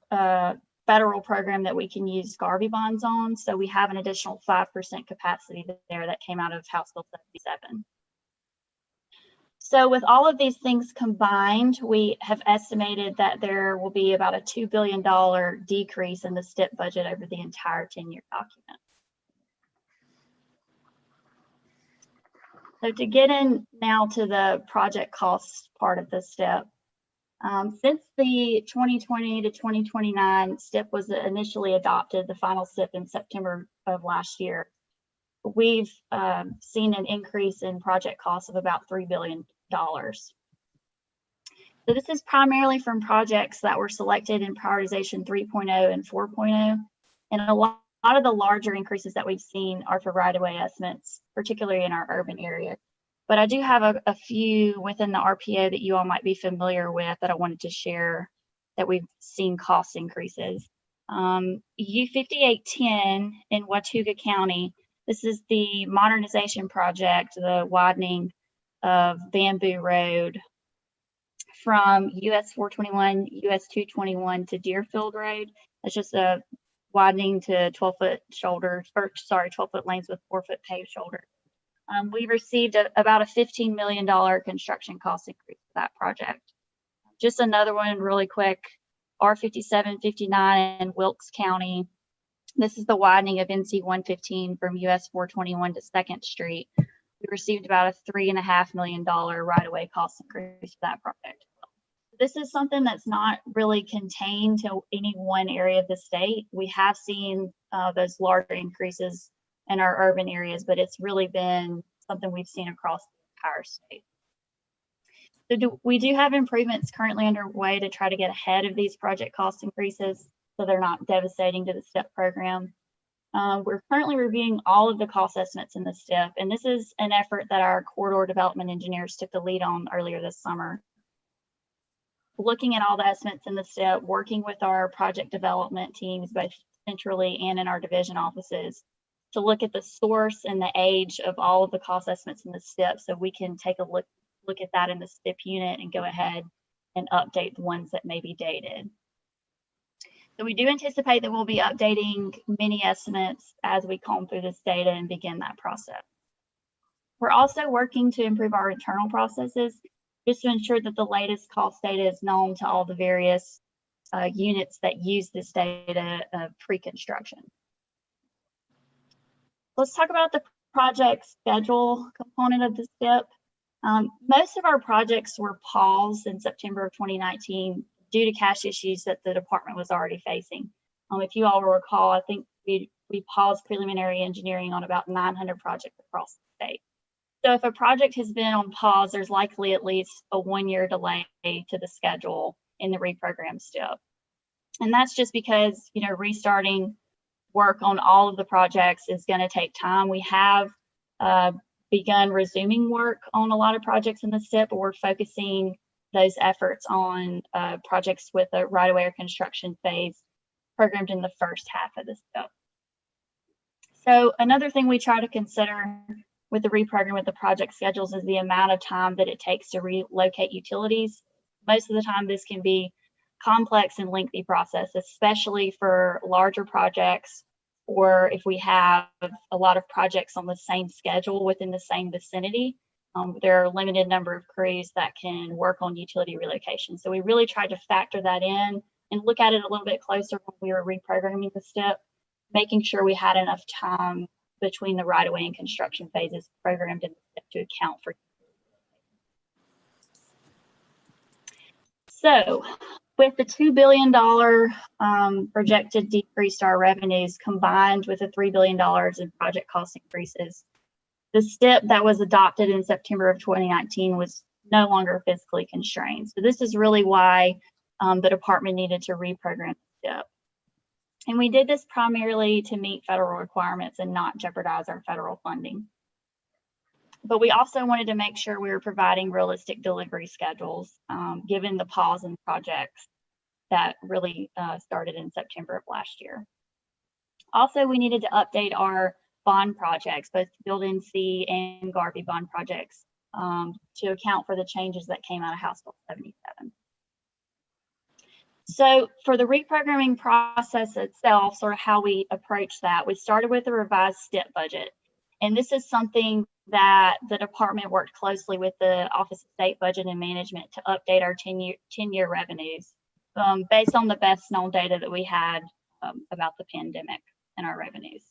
Speaker 10: federal program that we can use Garvey bonds on. So we have an additional 5% capacity there that came out of House Bill 77. So with all of these things combined, we have estimated that there will be about a $2 billion decrease in the STIP budget over the entire 10-year document. So to get in now to the project costs part of the STIP, since the 2020 to 2029 STIP was initially adopted, the final STIP in September of last year, we've seen an increase in project costs of about $3 billion. So this is primarily from projects that were selected in prioritization 3.0 and 4.0. And a lot of the larger increases that we've seen are for right-of-way estimates, particularly in our urban area. But I do have a few within the RPO that you all might be familiar with that I wanted to share that we've seen cost increases. U5810 in Watauga County, this is the modernization project, the widening of Bamboo Road from US 421, US 221 to Deerfield Road. It's just a widening to 12-foot shoulders, or sorry, 12-foot lanes with 4-foot paved shoulders. We received about a $15 million construction cost increase for that project. Just another one really quick, R5759 in Wilkes County. This is the widening of NC 115 from US 421 to 2nd Street. We received about a $3.5 million right-of-way cost increase for that project. This is something that's not really contained to any one area of the state. We have seen those larger increases in our urban areas, but it's really been something we've seen across the entire state. So we do have improvements currently underway to try to get ahead of these project cost increases so they're not devastating to the STIP program. We're currently reviewing all of the cost estimates in the STIP, and this is an effort that our corridor development engineers took the lead on earlier this summer. Looking at all the estimates in the STIP, working with our project development teams, both centrally and in our division offices, to look at the source and the age of all of the cost estimates in the STIP so we can take a look at that in the STIP unit and go ahead and update the ones that may be dated. So we do anticipate that we'll be updating many estimates as we comb through this data and begin that process. We're also working to improve our internal processes just to ensure that the latest cost data is known to all the various units that use this data pre-construction. Let's talk about the project schedule component of the STIP. Most of our projects were paused in September of 2019 due to cash issues that the department was already facing. If you all will recall, I think we paused preliminary engineering on about 900 projects across the state. So if a project has been on pause, there's likely at least a 1-year delay to the schedule in the reprogram STIP. And that's just because, restarting work on all of the projects is going to take time. We have begun resuming work on a lot of projects in the STIP, but we're focusing those efforts on projects with a right-of-way or construction phase programmed in the first half of the STIP. So another thing we try to consider with the reprogram with the project schedules is the amount of time that it takes to relocate utilities. Most of the time, this can be complex and lengthy process, especially for larger projects, or if we have a lot of projects on the same schedule within the same vicinity. There are a limited number of crews that can work on utility relocation. So we really tried to factor that in and look at it a little bit closer when we were reprogramming the STIP, making sure we had enough time between the right-of-way and construction phases programmed in the STIP to account for. So with the $2 billion projected decrease to our revenues combined with the $3 billion in project cost increases, the STIP that was adopted in September of 2019 was no longer fiscally constrained. So this is really why the department needed to reprogram the STIP. And we did this primarily to meet federal requirements and not jeopardize our federal funding. But we also wanted to make sure we were providing realistic delivery schedules, given the pause in projects that really started in September of last year. Also, we needed to update our bond projects, both Building C and Garvey bond projects, to account for the changes that came out of House Bill 77. So for the reprogramming process itself, sort of how we approach that, we started with a revised STIP budget. And this is something that the department worked closely with the Office of State Budget and Management to update our 10-year revenues based on the best known data that we had about the pandemic and our revenues.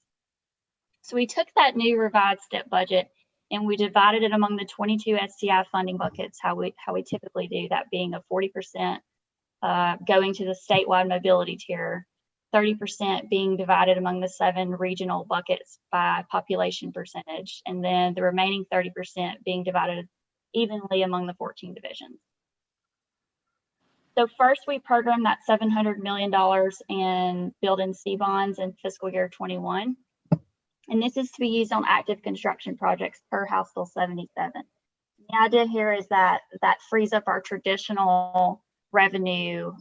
Speaker 10: So we took that new revised STIP budget and we divided it among the 22 STI funding buckets, how we typically do, that being a 40% going to the statewide mobility tier, 30% being divided among the 7 regional buckets by population percentage, and then the remaining 30% being divided evenly among the 14 divisions. So first we programmed that $700 million in Building C bonds in fiscal year 21. And this is to be used on active construction projects per House Bill 77. The idea here is that frees up our traditional revenue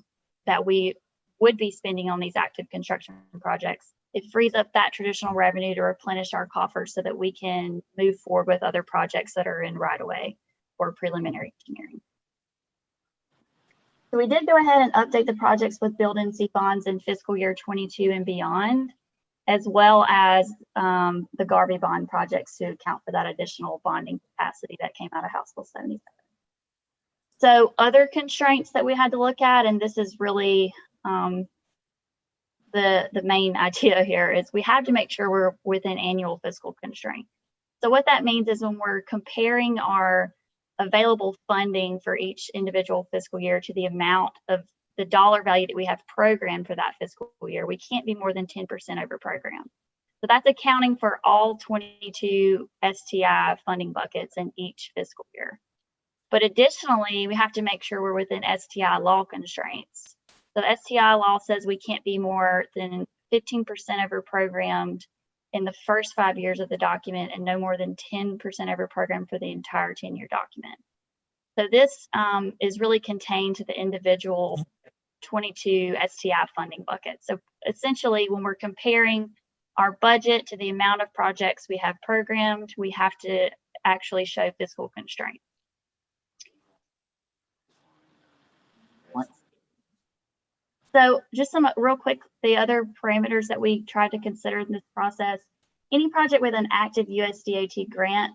Speaker 10: that we would be spending on these active construction projects. It frees up that traditional revenue to replenish our coffers so that we can move forward with other projects that are in right-of-way or preliminary engineering. So we did go ahead and update the projects with Building C bonds in fiscal year 22 and beyond, as well as the Garvey bond projects to account for that additional bonding capacity that came out of House Bill 77. So other constraints that we had to look at, and this is really the main idea here, is we have to make sure we're within annual fiscal constraints. So what that means is when we're comparing our available funding for each individual fiscal year to the amount of the dollar value that we have programmed for that fiscal year, we can't be more than 10% over program. So that's accounting for all 22 STI funding buckets in each fiscal year. But additionally, we have to make sure we're within STI law constraints. So STI law says we can't be more than 15% over programmed in the first 5 years of the document and no more than 10% over programmed for the entire 10-year document. So this is really contained to the individual 22 STI funding buckets. So essentially, when we're comparing our budget to the amount of projects we have programmed, we have to actually show fiscal constraints. So just some real quick, the other parameters that we tried to consider in this process, any project with an active USDOT grant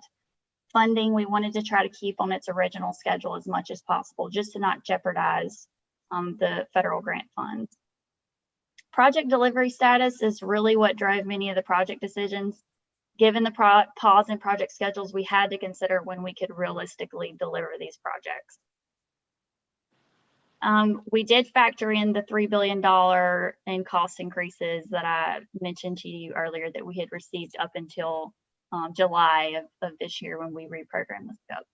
Speaker 10: funding, we wanted to try to keep on its original schedule as much as possible, just to not jeopardize the federal grant funds. Project delivery status is really what drove many of the project decisions. Given the pause in project schedules, we had to consider when we could realistically deliver these projects. We did factor in the $3 billion in cost increases that I mentioned to you earlier that we had received up until July of this year when we reprogrammed the scope.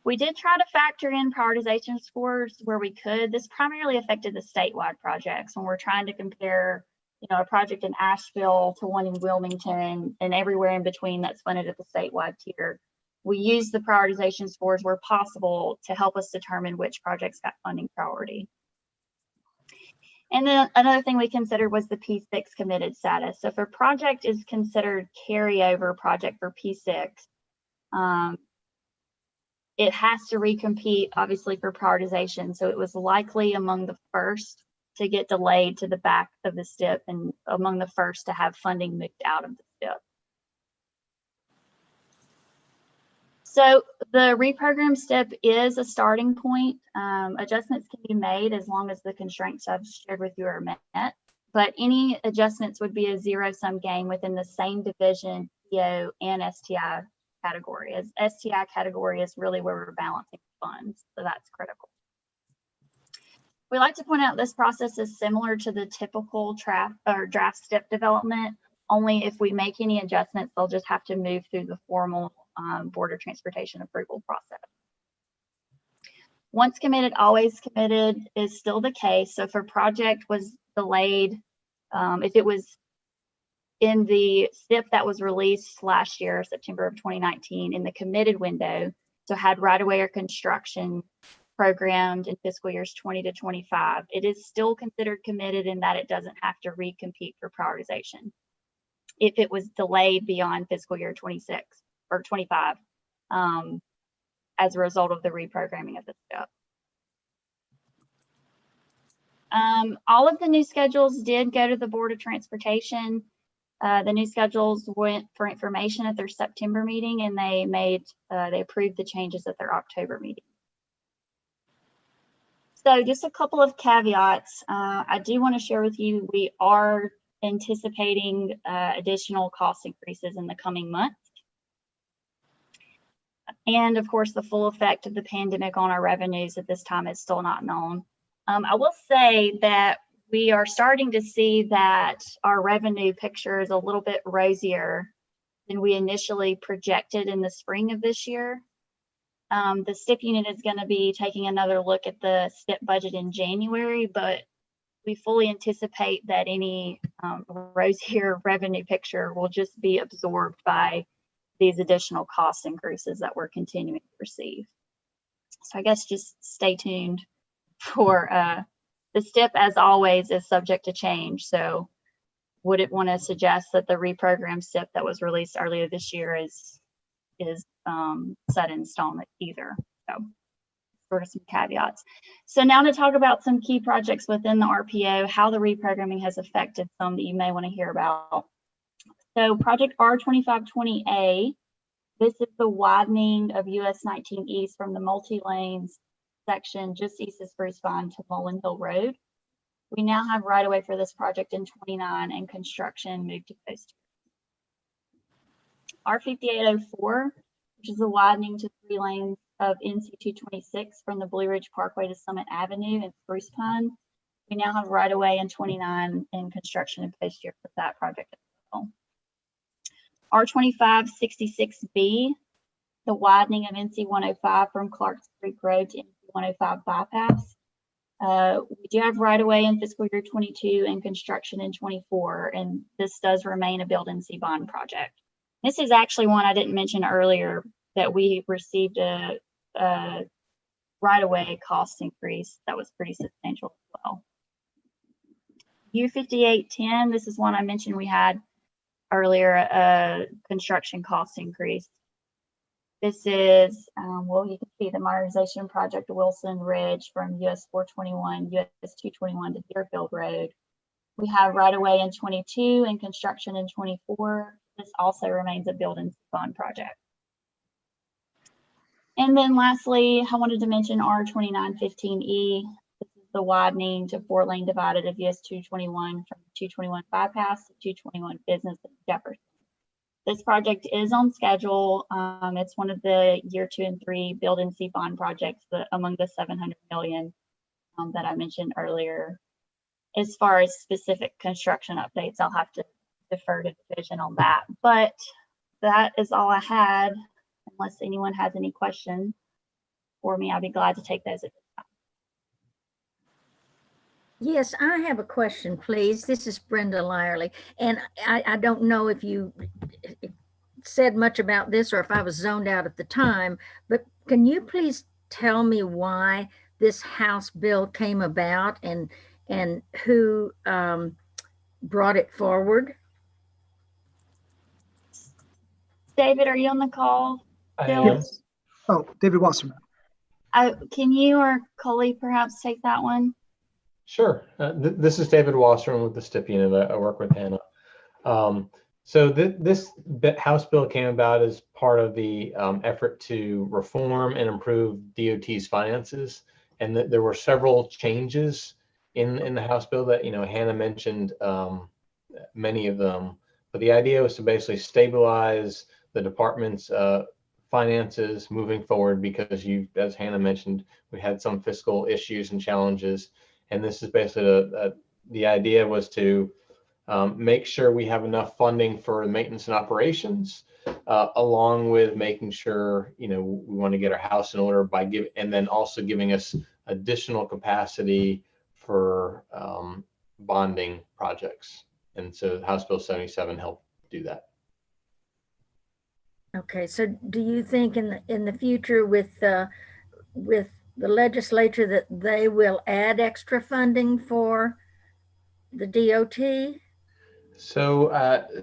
Speaker 10: We did try to factor in prioritization scores where we could. This primarily affected the statewide projects when we're trying to compare, a project in Asheville to one in Wilmington and everywhere in between that's funded at the statewide tier. We use the prioritization scores where possible to help us determine which projects got funding priority. And then another thing we considered was the P6 committed status. So if a project is considered carryover project for P6, it has to recompete obviously for prioritization. So it was likely among the first to get delayed to the back of the STIP and among the first to have funding moved out of the STIP. So the reprogram step is a starting point. Adjustments can be made as long as the constraints I've shared with you are met, but any adjustments would be a zero-sum game within the same division, PO and STI category, as STI category is really where we're balancing funds, so that's critical. We like to point out this process is similar to the typical draft step development, only if we make any adjustments, they'll just have to move through the formal Board of Transportation approval process. Once committed, always committed is still the case. So if a project was delayed, if it was in the SIP that was released last year, September of 2019, in the committed window, so had right-of-way or construction programmed in fiscal years 20 to 25, it is still considered committed in that it doesn't have to recompete for prioritization if it was delayed beyond fiscal year 26 or 25 as a result of the reprogramming of the SIP. All of the new schedules did go to the Board of Transportation. The new schedules went for information at their September meeting, and they approved the changes at their October meeting. So just a couple of caveats. I do want to share with you, we are anticipating additional cost increases in the coming months. And of course, the full effect of the pandemic on our revenues at this time is still not known. I will say that we are starting to see that our revenue picture is a little bit rosier than we initially projected in the spring of this year. The STIP unit is going to be taking another look at the STIP budget in January, but we fully anticipate that any rosier revenue picture will just be absorbed by these additional cost increases that we're continuing to receive. So I guess just stay tuned for the STIP, as always, is subject to change. So wouldn't want to suggest that the reprogrammed STIP that was released earlier this year is set in stone either. So sort of some caveats. So now to talk about some key projects within the RPO, how the reprogramming has affected some that you may want to hear about. So project R2520A, this is the widening of US 19 East from the multi-lanes section just east of Spruce Vine to Mullen Hill Road. We now have right of way for this project in 29 and construction moved to Coast. R5804, which is the widening to 3 lanes of NC 226 from the Blue Ridge Parkway to Summit Avenue and Spruce Pine. We now have right of way in 29 and construction in Post Year for that project as well. R2566B, the widening of NC 105 from Clarks Creek Road to NC 105 bypass. We do have right of way in fiscal year 22 and construction in 24, and this does remain a build and see bond project. This is actually one I didn't mention earlier that we received a right of way cost increase that was pretty substantial as well. U5810, this is one I mentioned we had earlier, a construction cost increase. This is, well, you can see the modernization project of Wilson Ridge from US 421, US 221 to Deerfield Road. We have right of way in 22 and construction in 24. This also remains a build and bond project. And then lastly, I wanted to mention R2915E. This is the widening to 4-lane divided of US 221 from 221 bypass to 221 business in Jefferson. This project is on schedule. It's one of the year 2 and 3 build and see bond projects among the 700 million that I mentioned earlier. As far as specific construction updates, I'll have to defer to division on that. But that is all I had. Unless anyone has any questions for me, I'll be glad to take those at this time.
Speaker 3: Yes, I have a question, please. This is Brenda Lyerly, and I don't know if you said much about this or if I was zoned out at the time, but can you please tell me why this House bill came about and who brought it forward?
Speaker 10: David, are you on the call?
Speaker 1: Yes. Oh, David Wasserman.
Speaker 10: Can you or Coley perhaps take that one?
Speaker 11: Sure. This is David Wasserman with the STIP unit. I work with Hannah. So this House bill came about as part of the effort to reform and improve DOT's finances. And there were several changes in the House bill that, Hannah mentioned many of them. But the idea was to basically stabilize the department's finances moving forward because as Hannah mentioned, we had some fiscal issues and challenges. And this is basically the idea was to make sure we have enough funding for maintenance and operations, along with making sure, we want to get our house in order and then also giving us additional capacity for bonding projects. And so House Bill 77 helped do that.
Speaker 3: Okay, so do you think in the future with the legislature that they will add extra funding for the DOT?
Speaker 11: So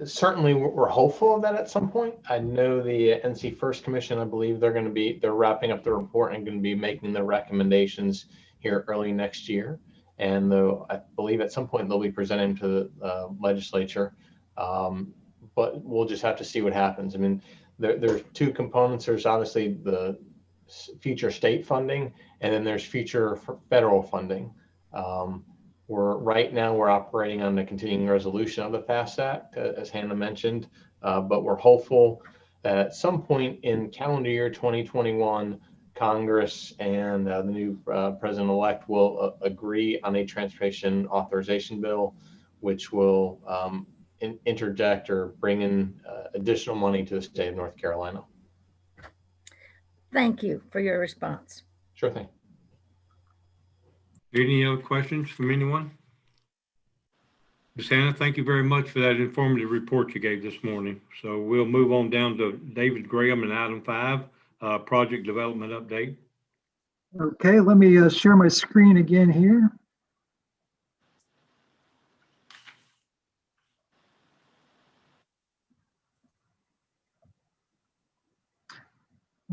Speaker 11: certainly we're hopeful of that at some point. I know the NC First Commission, I believe they're wrapping up the report and going to be making the recommendations here early next year. And though I believe at some point they'll be presenting to the legislature, but we'll just have to see what happens. I mean, there's two components. There's obviously the future state funding, and then there's future federal funding. Right now we're operating on the continuing resolution of the FAST Act, as Hannah mentioned, but we're hopeful that at some point in calendar year 2021, Congress and the new president-elect will agree on a transportation authorization bill, which will interject or bring in additional money to the state of North Carolina.
Speaker 3: Thank you for your response.
Speaker 11: Sure thing.
Speaker 2: Any other questions from anyone? Ms. Hannah, thank you very much for that informative report you gave this morning. So we'll move on down to David Graham in item 5, project development update.
Speaker 1: Okay, let me share my screen again here.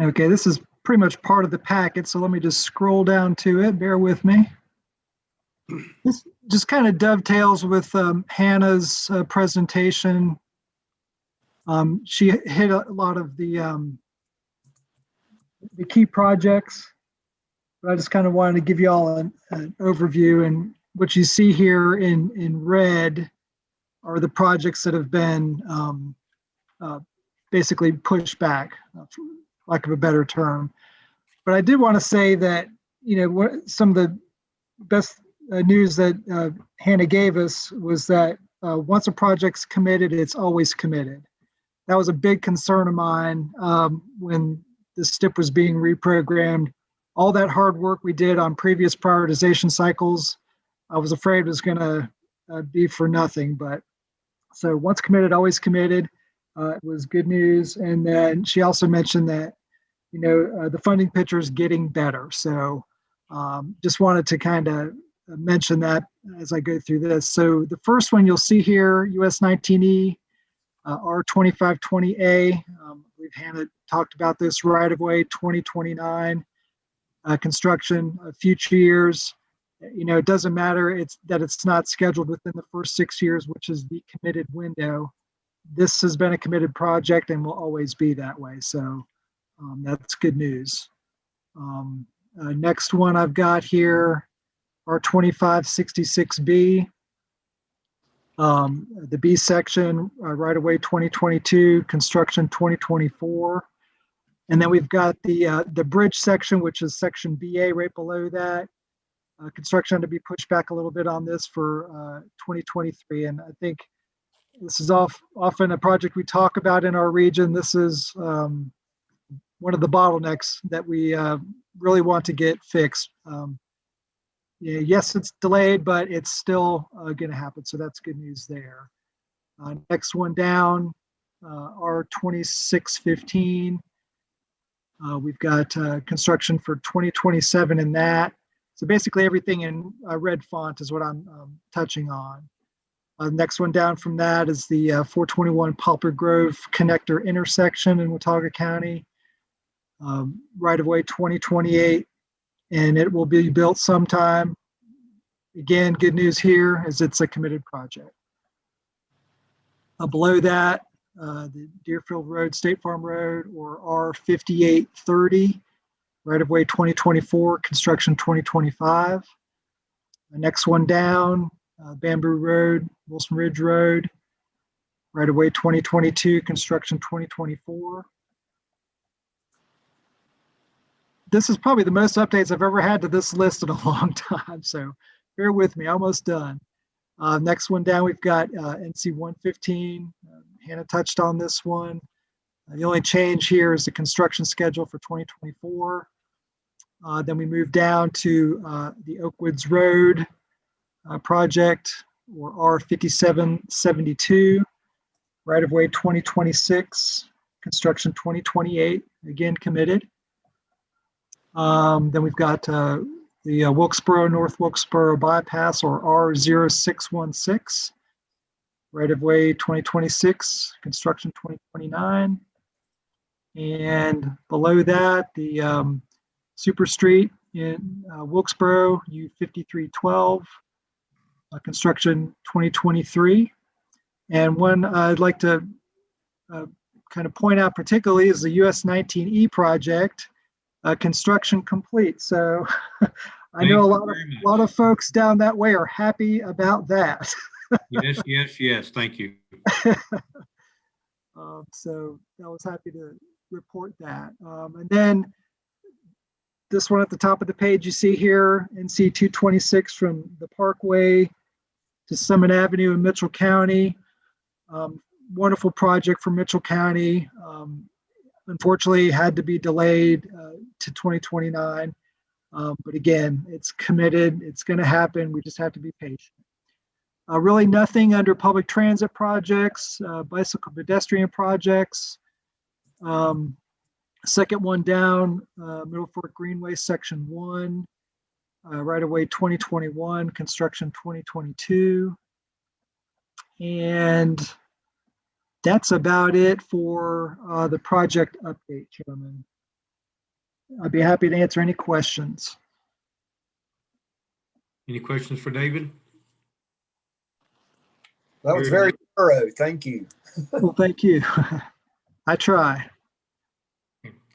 Speaker 1: Okay, this is pretty much part of the packet, so let me just scroll down to it. Bear with me. This just kind of dovetails with Hannah's presentation. She hit a lot of the key projects, but I just kind of wanted to give you all an overview. And what you see here in red are the projects that have been basically pushed back, for lack of a better term. But I did want to say that, some of the best news that Hannah gave us was that once a project's committed, it's always committed. That was a big concern of mine when the STIP was being reprogrammed. All that hard work we did on previous prioritization cycles, I was afraid it was going to be for nothing. But so once committed, always committed. It was good news. And then she also mentioned that, the funding picture is getting better. So just wanted to kind of mention that as I go through this. So the first one you'll see here, US 19E, R2520A. I believe Hannah talked about this right of way, 2029. Construction, future years. It doesn't matter it's not scheduled within the first 6 years, which is the committed window. This has been a committed project and will always be that way. So that's good news. Next one I've got here, R2566B. The B section, right away 2022, construction 2024. And then we've got the bridge section, which is section BA right below that. Construction to be pushed back a little bit on this for 2023. And I think this is often a project we talk about in our region. This is one of the bottlenecks that we really want to get fixed. Yes, it's delayed, but it's still going to happen. So that's good news there. Next one down, R2615. We've got construction for 2027 in that. So basically everything in red font is what I'm touching on. Next one down from that is the 421 Poplar Grove connector intersection in Watauga County. Right of way 2028, and it will be built sometime. Again, good news here is it's a committed project. Below that, the Deerfield Road, State Farm Road, or R5830, right-of-way 2024, construction 2025. The next one down, Bamboo Road, Wilson Ridge Road, right-of-way 2022, construction 2024. This is probably the most updates I've ever had to this list in a long time, so bear with me, almost done. Next one down, we've got NC 115. Hannah touched on this one. The only change here is the construction schedule for 2024. Then we move down to the Oakwoods Road project, or R5772, right-of-way 2026, construction 2028, again committed. Then we've got the Wilkesboro, North Wilkesboro bypass, or R0616, right-of-way 2026, construction 2029. And below that, the Super Street in Wilkesboro, U5312, construction 2023. And one I'd like to kind of point out particularly is the US 19E project, construction complete. So I know a lot of folks down that way are happy about that.
Speaker 2: Yes. Thank you.
Speaker 1: So I was happy to report that. And then this one at the top of the page you see here, NC 226 from the Parkway to Summit Avenue in Mitchell County. Wonderful project for Mitchell County. Unfortunately, had to be delayed to 2029. But again, it's committed. It's going to happen. We just have to be patient. Really nothing under public transit projects, bicycle pedestrian projects. Second one down, Middle Fork Greenway, Section 1, right-of-way 2021, construction 2022. And that's about it for the project update, Chairman. I'd be happy to answer any questions.
Speaker 2: Any questions for David?
Speaker 5: That was very thorough. Thank you.
Speaker 1: Well, thank you. I try.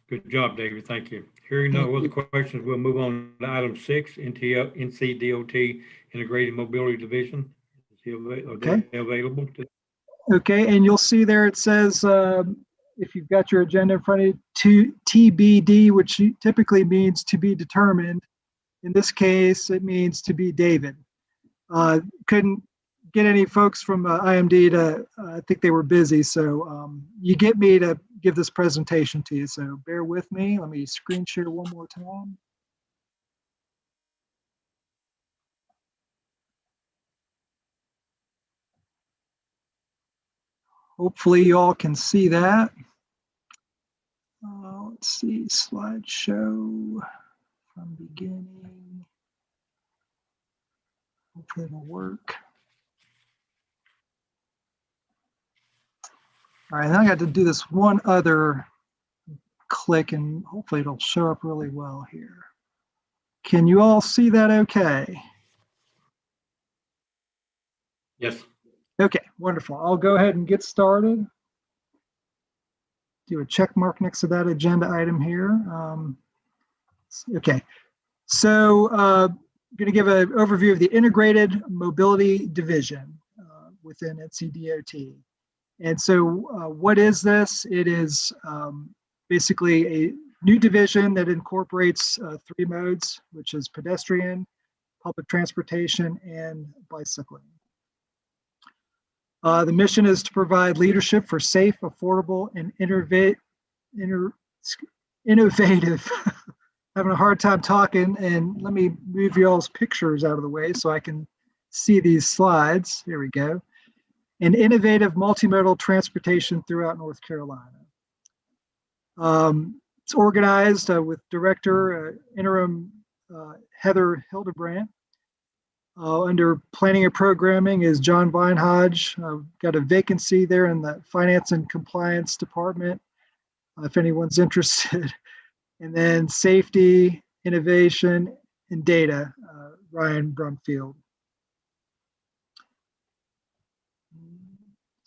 Speaker 2: Good job, David. Thank you. Hearing no other questions, we'll move on to item 6, NCDOT Integrated Mobility Division. Is he available?
Speaker 1: Okay, and you'll see there it says, if you've got your agenda in front of you, to TBD, which typically means to be determined. In this case, it means to be David. Couldn't get any folks from IMD to, I think they were busy. So you get me to give this presentation to you. So bear with me. Let me screen share one more time. Hopefully you all can see that. Let's see, slideshow from beginning. Hopefully it'll work. All right, now I got to do this one other click and hopefully it'll show up really well here. Can you all see that okay?
Speaker 2: Yes.
Speaker 1: Okay, wonderful. I'll go ahead and get started. Do a check mark next to that agenda item here. Okay, so I'm going to give an overview of the Integrated Mobility Division within NCDOT. And so what is this? It is basically a new division that incorporates 3 modes, which is pedestrian, public transportation, and bicycling. The mission is to provide leadership for safe, affordable, and innovative, having a hard time talking, and let me move y'all's pictures out of the way so I can see these slides. Here we go. And innovative multimodal transportation throughout North Carolina. It's organized with Director Interim Heather Hildebrandt. Under planning and programming is John Weinhodge. Got a vacancy there in the finance and compliance department, if anyone's interested. And then safety, innovation, and data, Ryan Brumfield.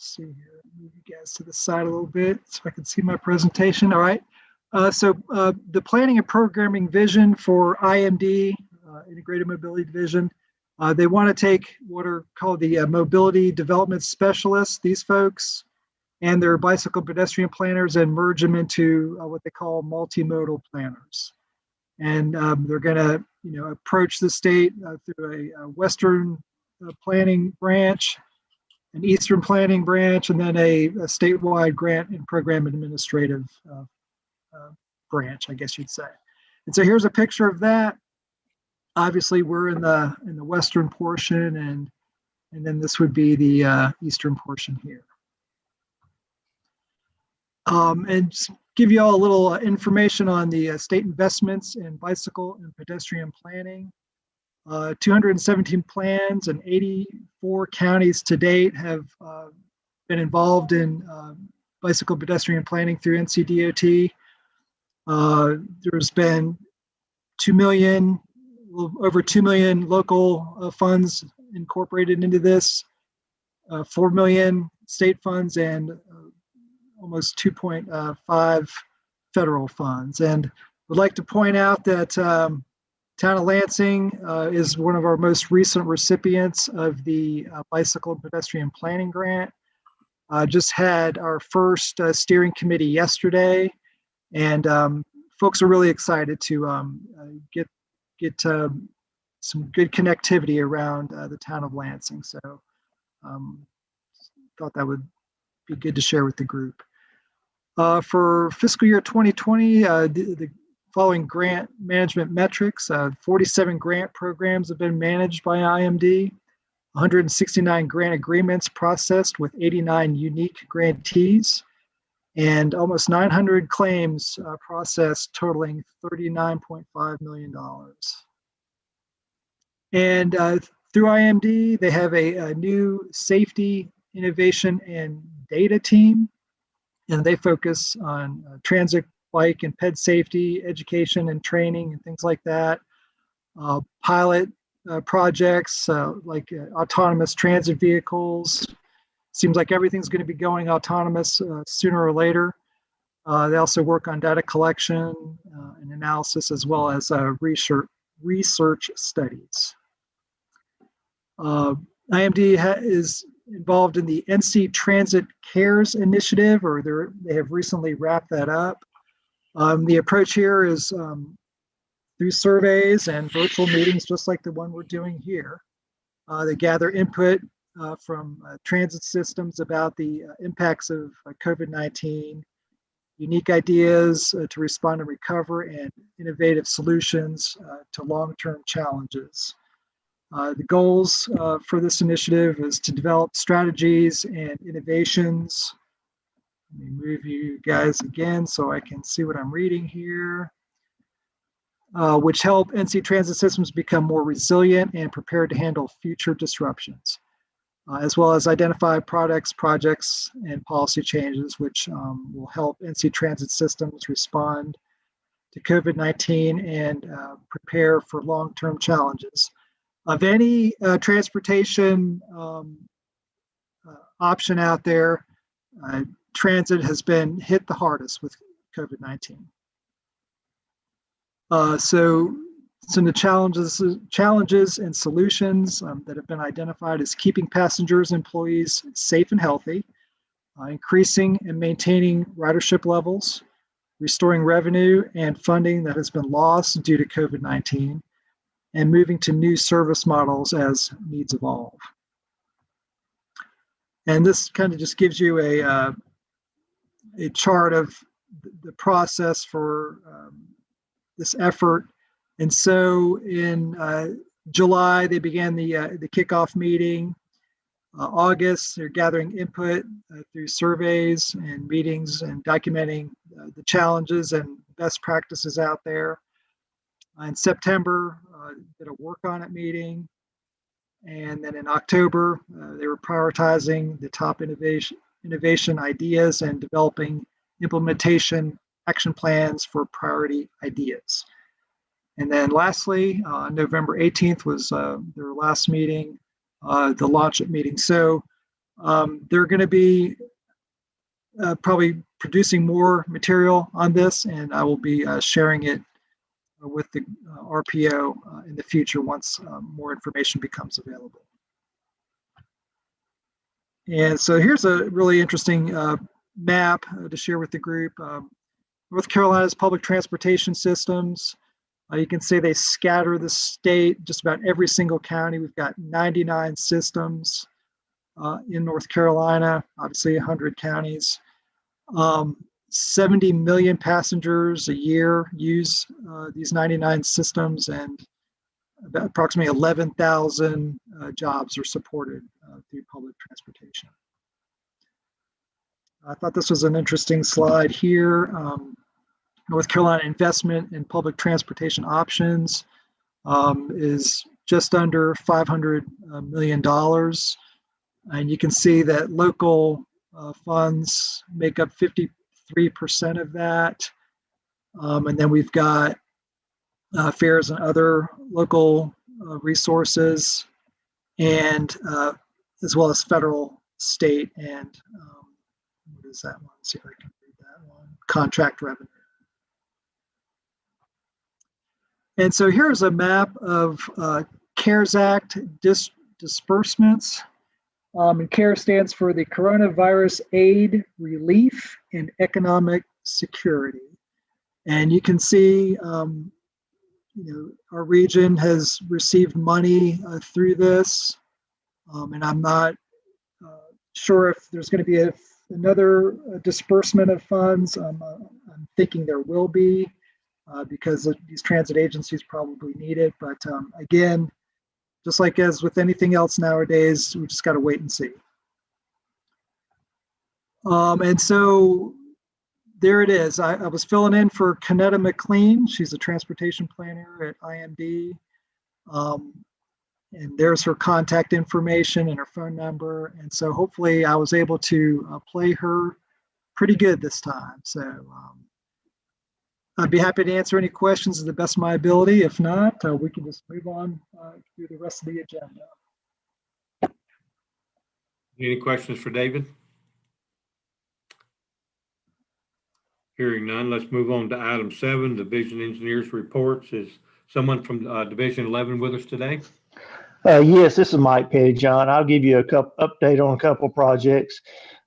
Speaker 1: see here, move you guys to the side a little bit so I can see my presentation. All right. The planning and programming vision for IMD, Integrated Mobility Division, they want to take what are called the mobility development specialists, these folks, and their bicycle pedestrian planners, and merge them into what they call multimodal planners. And they're going to, approach the state through a Western planning branch, an Eastern planning branch, and then a statewide grant and program administrative branch, I guess you'd say. And so here's a picture of that. Obviously, we're in the Western portion, and then this would be the Eastern portion here. And just give you all a little information on the state investments in bicycle and pedestrian planning. 217 plans and 84 counties to date have been involved in bicycle pedestrian planning through NCDOT. There's been 2 million, over 2 million local funds incorporated into this, 4 million state funds, and almost 2.5 federal funds. And would like to point out that Town of Lansing is one of our most recent recipients of the Bicycle and Pedestrian Planning Grant. Just had our first steering committee yesterday, and folks are really excited to get some good connectivity around the Town of Lansing. So thought that would be good to share with the group. For fiscal year 2020, the following grant management metrics: 47 grant programs have been managed by IMD, 169 grant agreements processed with 89 unique grantees, and almost 900 claims processed totaling $39.5 million. And through IMD, they have a new safety, innovation, and data team, and they focus on transit, bike, and ped safety, education and training, and things like that. Pilot projects like autonomous transit vehicles. Seems like everything's going to be going autonomous sooner or later. They also work on data collection and analysis, as well as research studies. IMD is involved in the NC Transit Cares initiative, or they have recently wrapped that up. The approach here is through surveys and virtual meetings, just like the one we're doing here. They gather input from transit systems about the impacts of COVID-19, unique ideas to respond and recover, and innovative solutions to long-term challenges. The goals for this initiative is to develop strategies and innovations. Let me move you guys again so I can see what I'm reading here. Which help NC transit systems become more resilient and prepared to handle future disruptions, as well as identify products, projects, and policy changes which will help NC transit systems respond to COVID-19 and prepare for long-term challenges. Of any transportation option out there, transit has been hit the hardest with COVID-19. So some of the challenges and solutions that have been identified is keeping passengers and employees safe and healthy, increasing and maintaining ridership levels, restoring revenue and funding that has been lost due to COVID-19, and moving to new service models as needs evolve. And this kind of just gives you a chart of the process for this effort. And so in July, they began the kickoff meeting. August, they're gathering input through surveys and meetings and documenting the challenges and best practices out there. In September, did a work on it meeting. And then in October, they were prioritizing the top innovation ideas and developing implementation action plans for priority ideas. And then lastly, November 18th was their last meeting, the launch meeting. So They're going to be probably producing more material on this, and I will be sharing it with the RPO in the future once more information becomes available. And so here's a really interesting map to share with the group. North Carolina's public transportation systems. You can see they scatter the state, just about every single county. We've got 99 systems in North Carolina, obviously 100 counties. 70 million passengers a year use these 99 systems, and about approximately 11,000 jobs are supported through public transportation. I thought this was an interesting slide here. North Carolina investment in public transportation options is just under $500 million. And you can see that local funds make up 53% of that. And then we've got fares and other local resources, and as well as federal, state, and what is that one? Let's see if I can read that one. Contract revenue. And so here's a map of CARES Act disbursements. And CARE stands for the Coronavirus Aid, Relief, and Economic Security. And you can see, our region has received money through this. And I'm not sure if there's going to be another disbursement of funds. I'm thinking there will be because these transit agencies probably need it. But again, just like as with anything else nowadays, we just got to wait and see. And so there it is. I was filling in for Kanetta McLean. She's a transportation planner at IMD. And there's her contact information and her phone number. And so hopefully I was able to play her pretty good this time. So I'd be happy to answer any questions to the best of my ability. If not, we can just move on through the rest of the agenda.
Speaker 2: Any questions for David? Hearing none, let's move on to item 7, Division Engineers Reports. Is someone from Division 11 with us today?
Speaker 12: Yes, this is Mike Pettyjohn. I'll give you a update on a couple projects.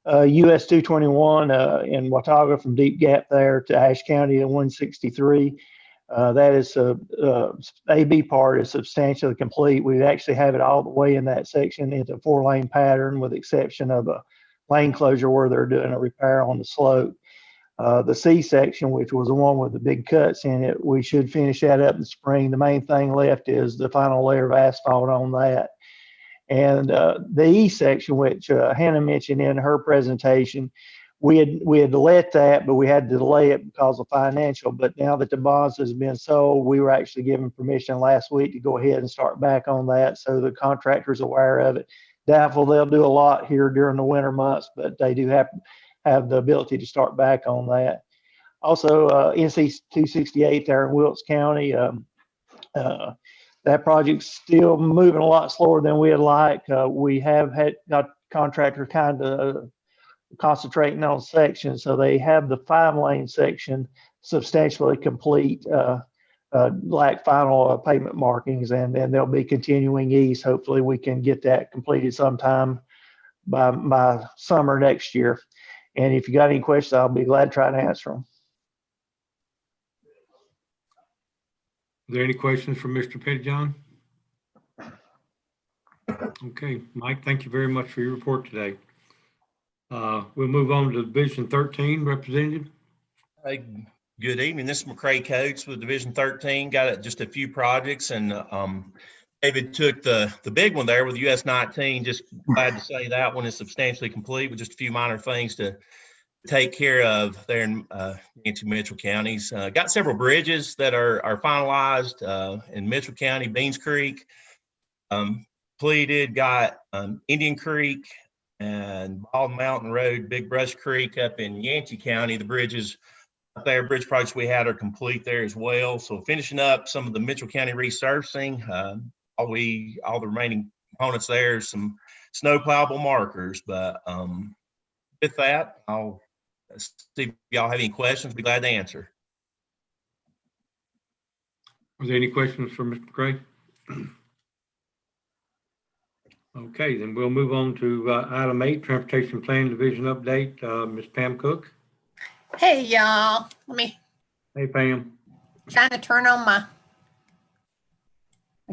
Speaker 12: US 221 in Watauga from Deep Gap there to Ashe County at 163. That is AB part is substantially complete. We actually have it all the way in that section. It's a 4-lane pattern with the exception of a lane closure where they're doing a repair on the slope. The C section, which was the one with the big cuts in it, we should finish that up in the spring. The main thing left is the final layer of asphalt on that. And the E section, which Hannah mentioned in her presentation, we had let that, but we had to delay it because of financial. But now that the bonds has been sold, we were actually given permission last week to go ahead and start back on that. So the contractor's aware of it. Doubtful they'll do a lot here during the winter months, but they do have the ability to start back on that. Also, NC 268 there in Wilkes County, that project's still moving a lot slower than we'd like. We have got contractors kind of concentrating on sections, so they have the 5-lane section substantially complete, like final pavement markings, and then they'll be continuing east. Hopefully we can get that completed sometime by summer next year. And if you got any questions, I'll be glad to try to answer them.
Speaker 2: Are there any questions for Mr. Pettyjohn? Okay, Mike, thank you very much for your report today. We'll move on to Division 13, Representative.
Speaker 13: Hey, good evening. This is McCray Coates with Division 13. Got just a few projects, and David took the big one there with US 19. Just glad to say that one is substantially complete with just a few minor things to take care of there in Yancey Mitchell counties. Got several bridges that are finalized in Mitchell County, Beans Creek, completed. Got Indian Creek and Bald Mountain Road, Big Brush Creek up in Yancey County. The bridges up there, bridge projects we had are complete there as well. So finishing up some of the Mitchell County resurfacing, all the remaining components there, some snow plowable markers. But with that, I'll see if y'all have any questions. Be glad to answer.
Speaker 2: Are there any questions for Mr. McCray? Okay, then we'll move on to item 8, Transportation Planning Division update. Ms. Pam Cook.
Speaker 14: Hey, y'all. Let me
Speaker 2: Hey, Pam.
Speaker 14: trying to turn on my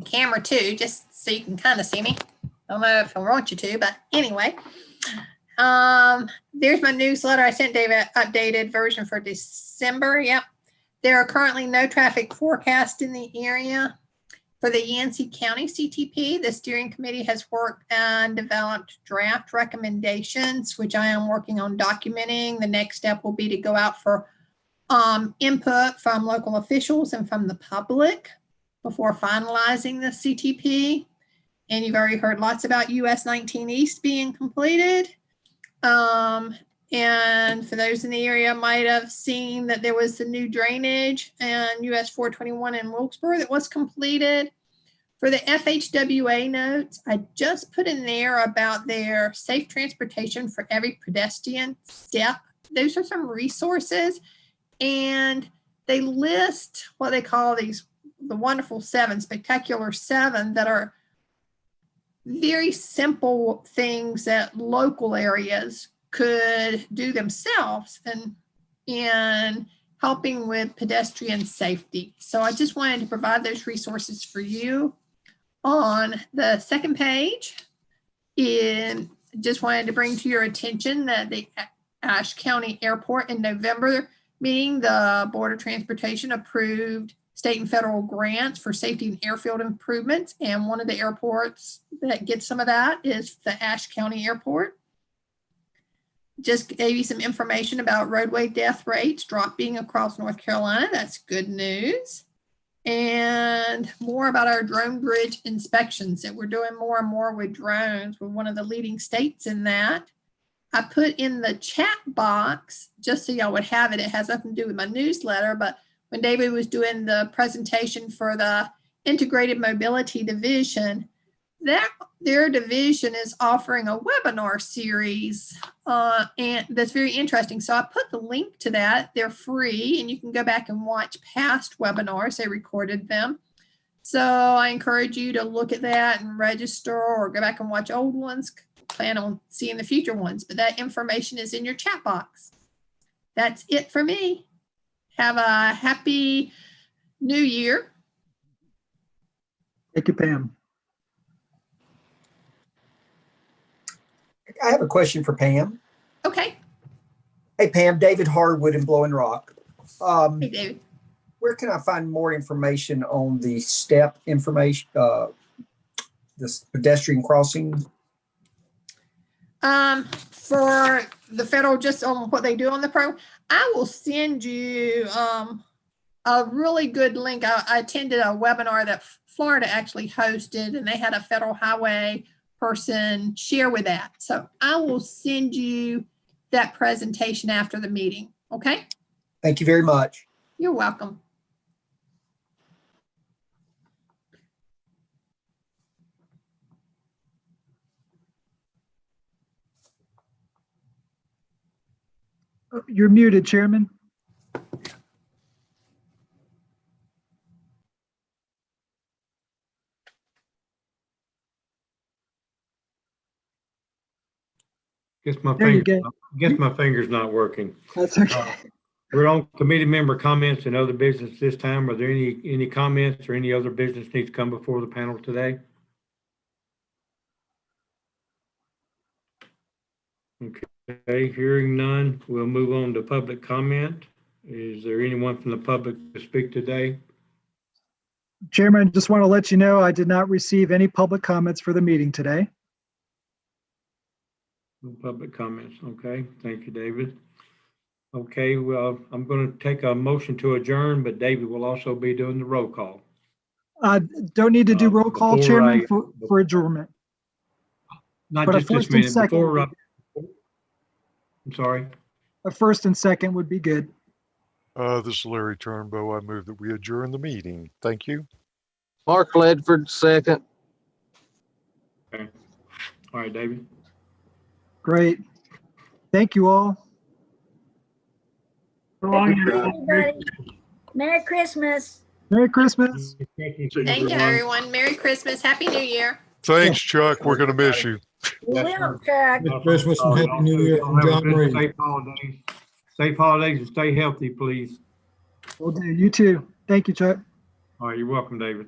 Speaker 14: camera too, just so you can kind of see me. I don't know if I want you to, but anyway. There's my newsletter. I sent David updated version for December. Yep. There are currently no traffic forecast in the area. For the Yancey County CTP, the steering committee has worked and developed draft recommendations, which I am working on documenting. The next step will be to go out for input from local officials and from the public before finalizing the CTP. And you've already heard lots about US 19 East being completed. And for those in the area might have seen that there was the new drainage and US 421 in Wilkesboro that was completed. For the FHWA notes, I just put in there about their safe transportation for every pedestrian step. Those are some resources, and they list what they call the wonderful 7, spectacular 7, that are very simple things that local areas could do themselves in helping with pedestrian safety. So I just wanted to provide those resources for you. On the second page, just wanted to bring to your attention that the Ashe County Airport in November meeting, the Board of Transportation approved state and federal grants for safety and airfield improvements. And one of the airports that gets some of that is the Ashe County Airport. Just gave you some information about roadway death rates dropping across North Carolina. That's good news. And more about our drone bridge inspections, that we're doing more and more with drones. We're one of the leading states in that. I put in the chat box, just so y'all would have it. It has nothing to do with my newsletter, but when David was doing the presentation for the Integrated Mobility Division, their division is offering a webinar series, and that's very interesting. So I put the link to that. They're free, and you can go back and watch past webinars. They recorded them. So I encourage you to look at that and register, or go back and watch old ones. Plan on seeing the future ones, but that information is in your chat box. That's it for me. Have a happy new year.
Speaker 1: Thank you, Pam.
Speaker 5: I have a question for Pam.
Speaker 14: Okay.
Speaker 5: Hey, Pam, David Harwood in Blowing Rock.
Speaker 14: Hey, David.
Speaker 5: Where can I find more information on the STEP information, this pedestrian crossing?
Speaker 14: For the federal, just on what they do on the program, I will send you a really good link. I attended a webinar that Florida actually hosted, and they had a federal highway person share with that. So I will send you that presentation after the meeting. Okay.
Speaker 5: Thank you very much.
Speaker 14: You're welcome.
Speaker 1: You're muted, Chairman.
Speaker 2: Guess my
Speaker 1: There you
Speaker 2: finger's not working.
Speaker 1: That's okay.
Speaker 2: We're on committee member comments and other business this time. Are there any comments or any other business needs to come before the panel today? Okay, hearing none, we'll move on to public comment. Is there anyone from the public to speak today?
Speaker 1: Chairman, I just want to let you know I did not receive any public comments for the meeting today.
Speaker 2: No public comments. Okay, thank you, David. Okay, well, I'm going to take a motion to adjourn, but David will also be doing the roll call.
Speaker 1: Don't need to do roll call, Chairman, for adjournment.
Speaker 2: Not
Speaker 1: But
Speaker 2: just this minute, before, I'm sorry.
Speaker 1: A first and second would be good.
Speaker 8: This is Larry Turnbow. I move that we adjourn the meeting. Thank you.
Speaker 9: Mark Ledford, second.
Speaker 2: Okay. All right, David.
Speaker 1: Great. Thank you all.
Speaker 6: So long,
Speaker 3: Everybody, Merry Christmas.
Speaker 1: Merry Christmas.
Speaker 14: Thank you, everyone. Merry Christmas. Happy New Year.
Speaker 8: Thanks, Chuck. We're going to miss you.
Speaker 3: We will, Chuck.
Speaker 7: Merry Christmas and Happy New Year from
Speaker 2: Have a
Speaker 7: John
Speaker 2: good
Speaker 7: Reed.
Speaker 2: Safe holidays. Safe holidays and stay healthy, please.
Speaker 1: Will do. You too. Thank you, Chuck.
Speaker 2: All right, you're welcome, David.